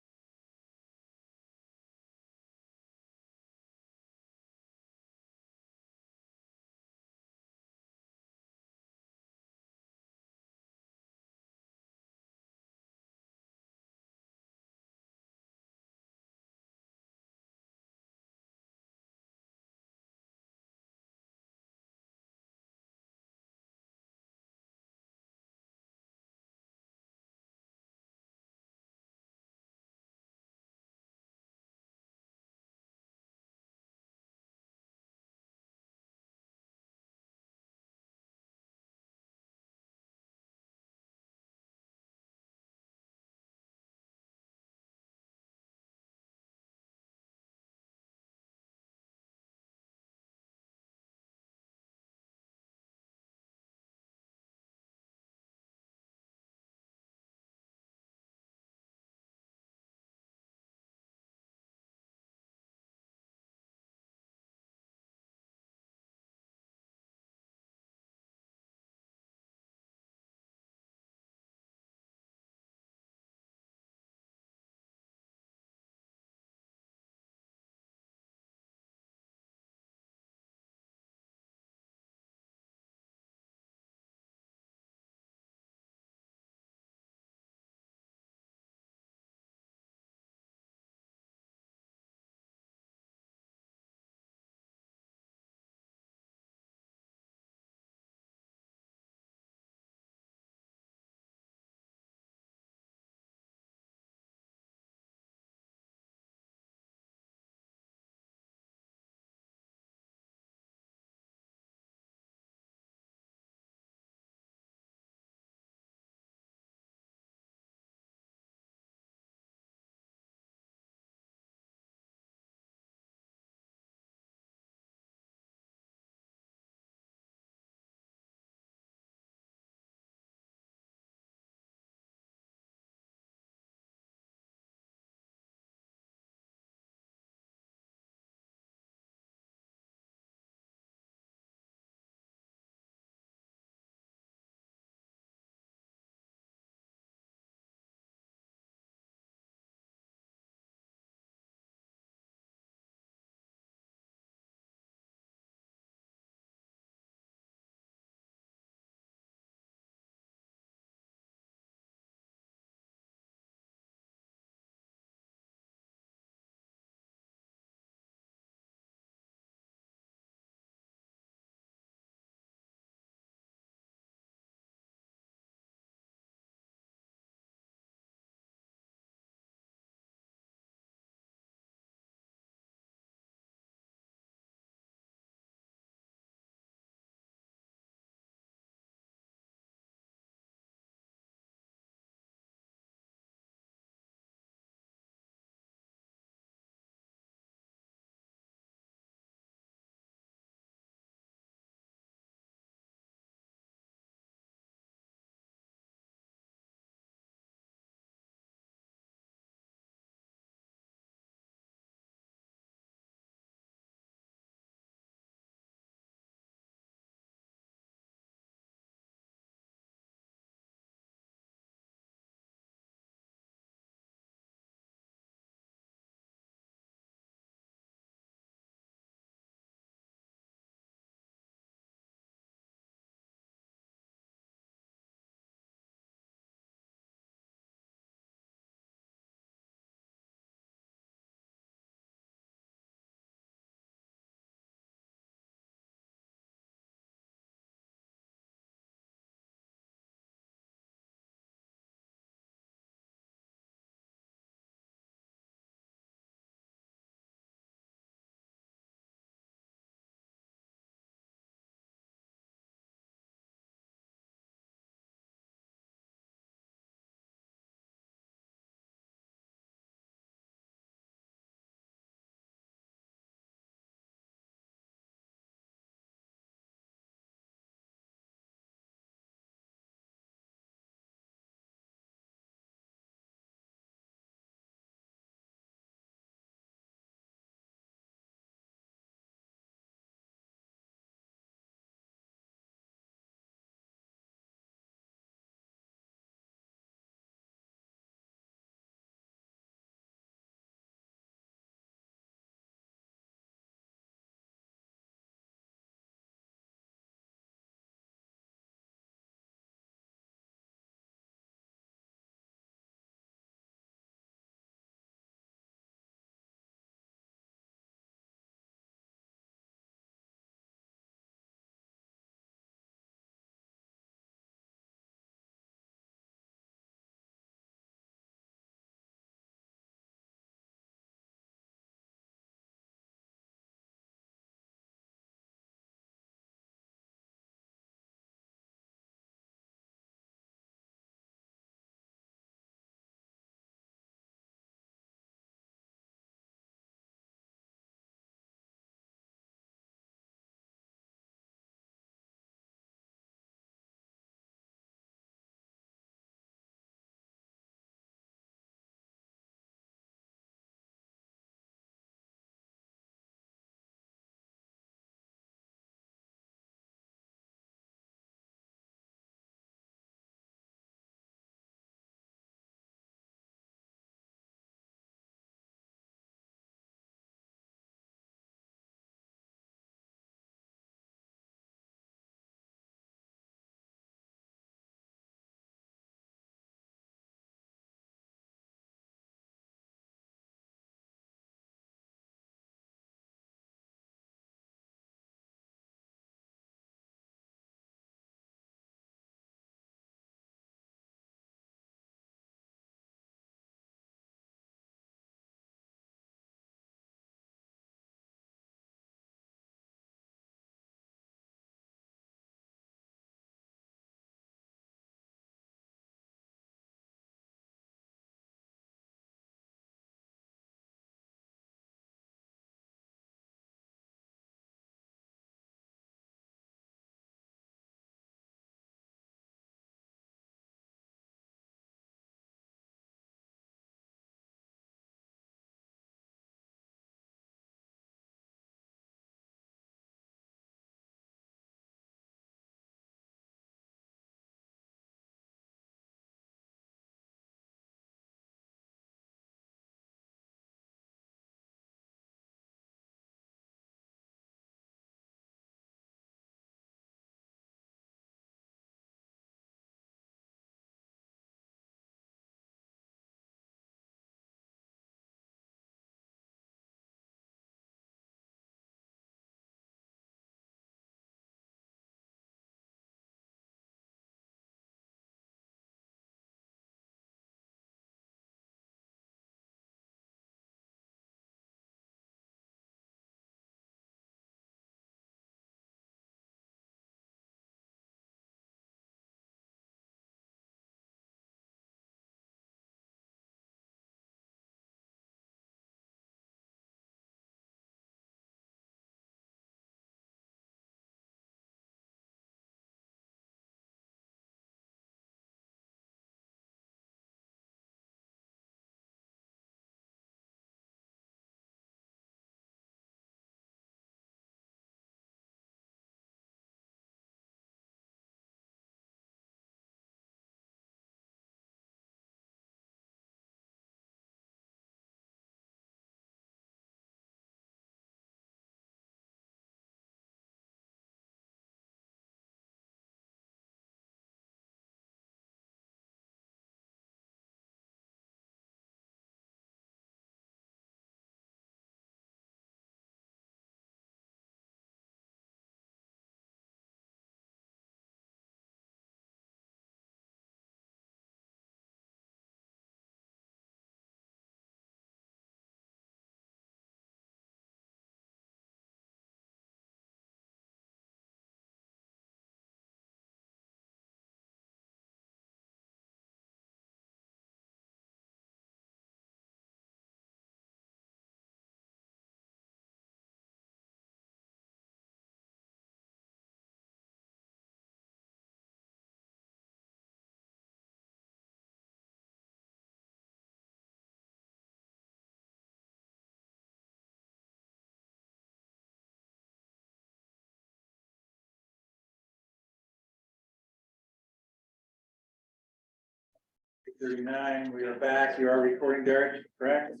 8:39, we are back. You are recording, Derek, correct?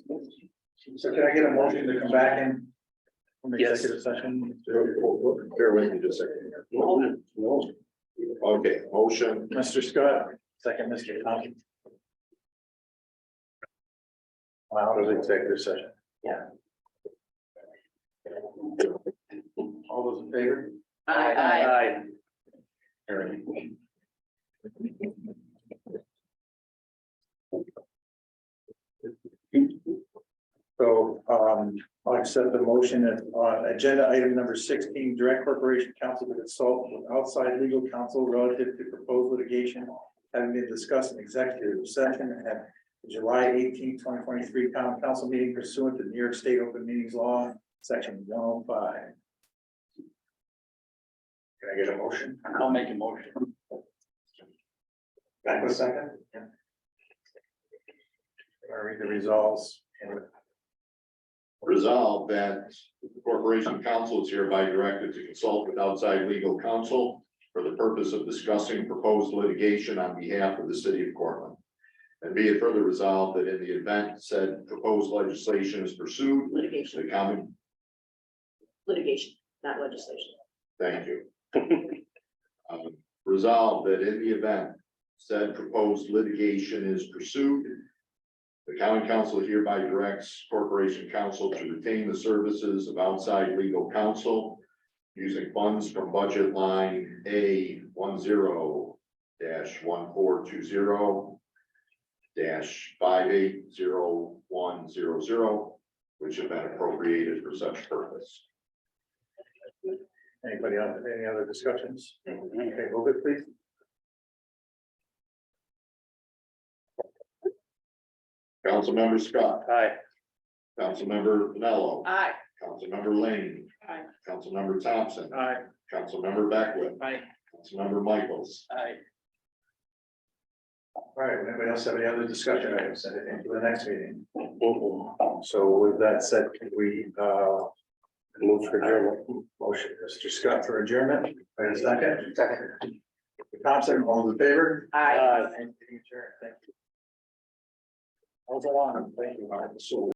So can I get a motion to come back in? From executive session? Bear with me just a second. Okay, motion. Mr. Scott, second, Mr. Thompson. Out of executive session. Yeah. All those in favor? Aye. Carried. So, I'll accept the motion on agenda item number 16, direct corporation counsel to consult with outside legal counsel relative to proposed litigation having been discussed in executive session at the July 18, 2023 common council meeting pursuant to New York State Open Meetings Law, section 105. Can I get a motion? I'll make a motion. Back with a second. I'll read the results. Resolved that the corporation counsel is hereby directed to consult with outside legal counsel for the purpose of discussing proposed litigation on behalf of the city of Cortland. And be it further resolved that in the event said proposed legislation is pursued, Litigation, the common, not legislation. thank you. Resolved that in the event said proposed litigation is pursued, the common council hereby directs corporation counsel to retain the services of outside legal counsel using funds from budget line A10-1420 -580100, which have been appropriated for such purpose. Anybody else, any other discussions? Okay, move it, please. Councilmember Scott. Aye. Councilmember Pinello. Aye. Councilmember Lane. Aye. Councilmember Thompson. Aye. Councilmember Beckwith. Aye. Councilmember Michaels. Aye. All right, anybody else have any other discussion items into the next meeting? So with that said, can we, move for adjournment? Motion, Mr. Scott for adjournment, wait a second. Second. Mr. Thompson, all those in favor? Aye. Thank you. Hold on, thank you.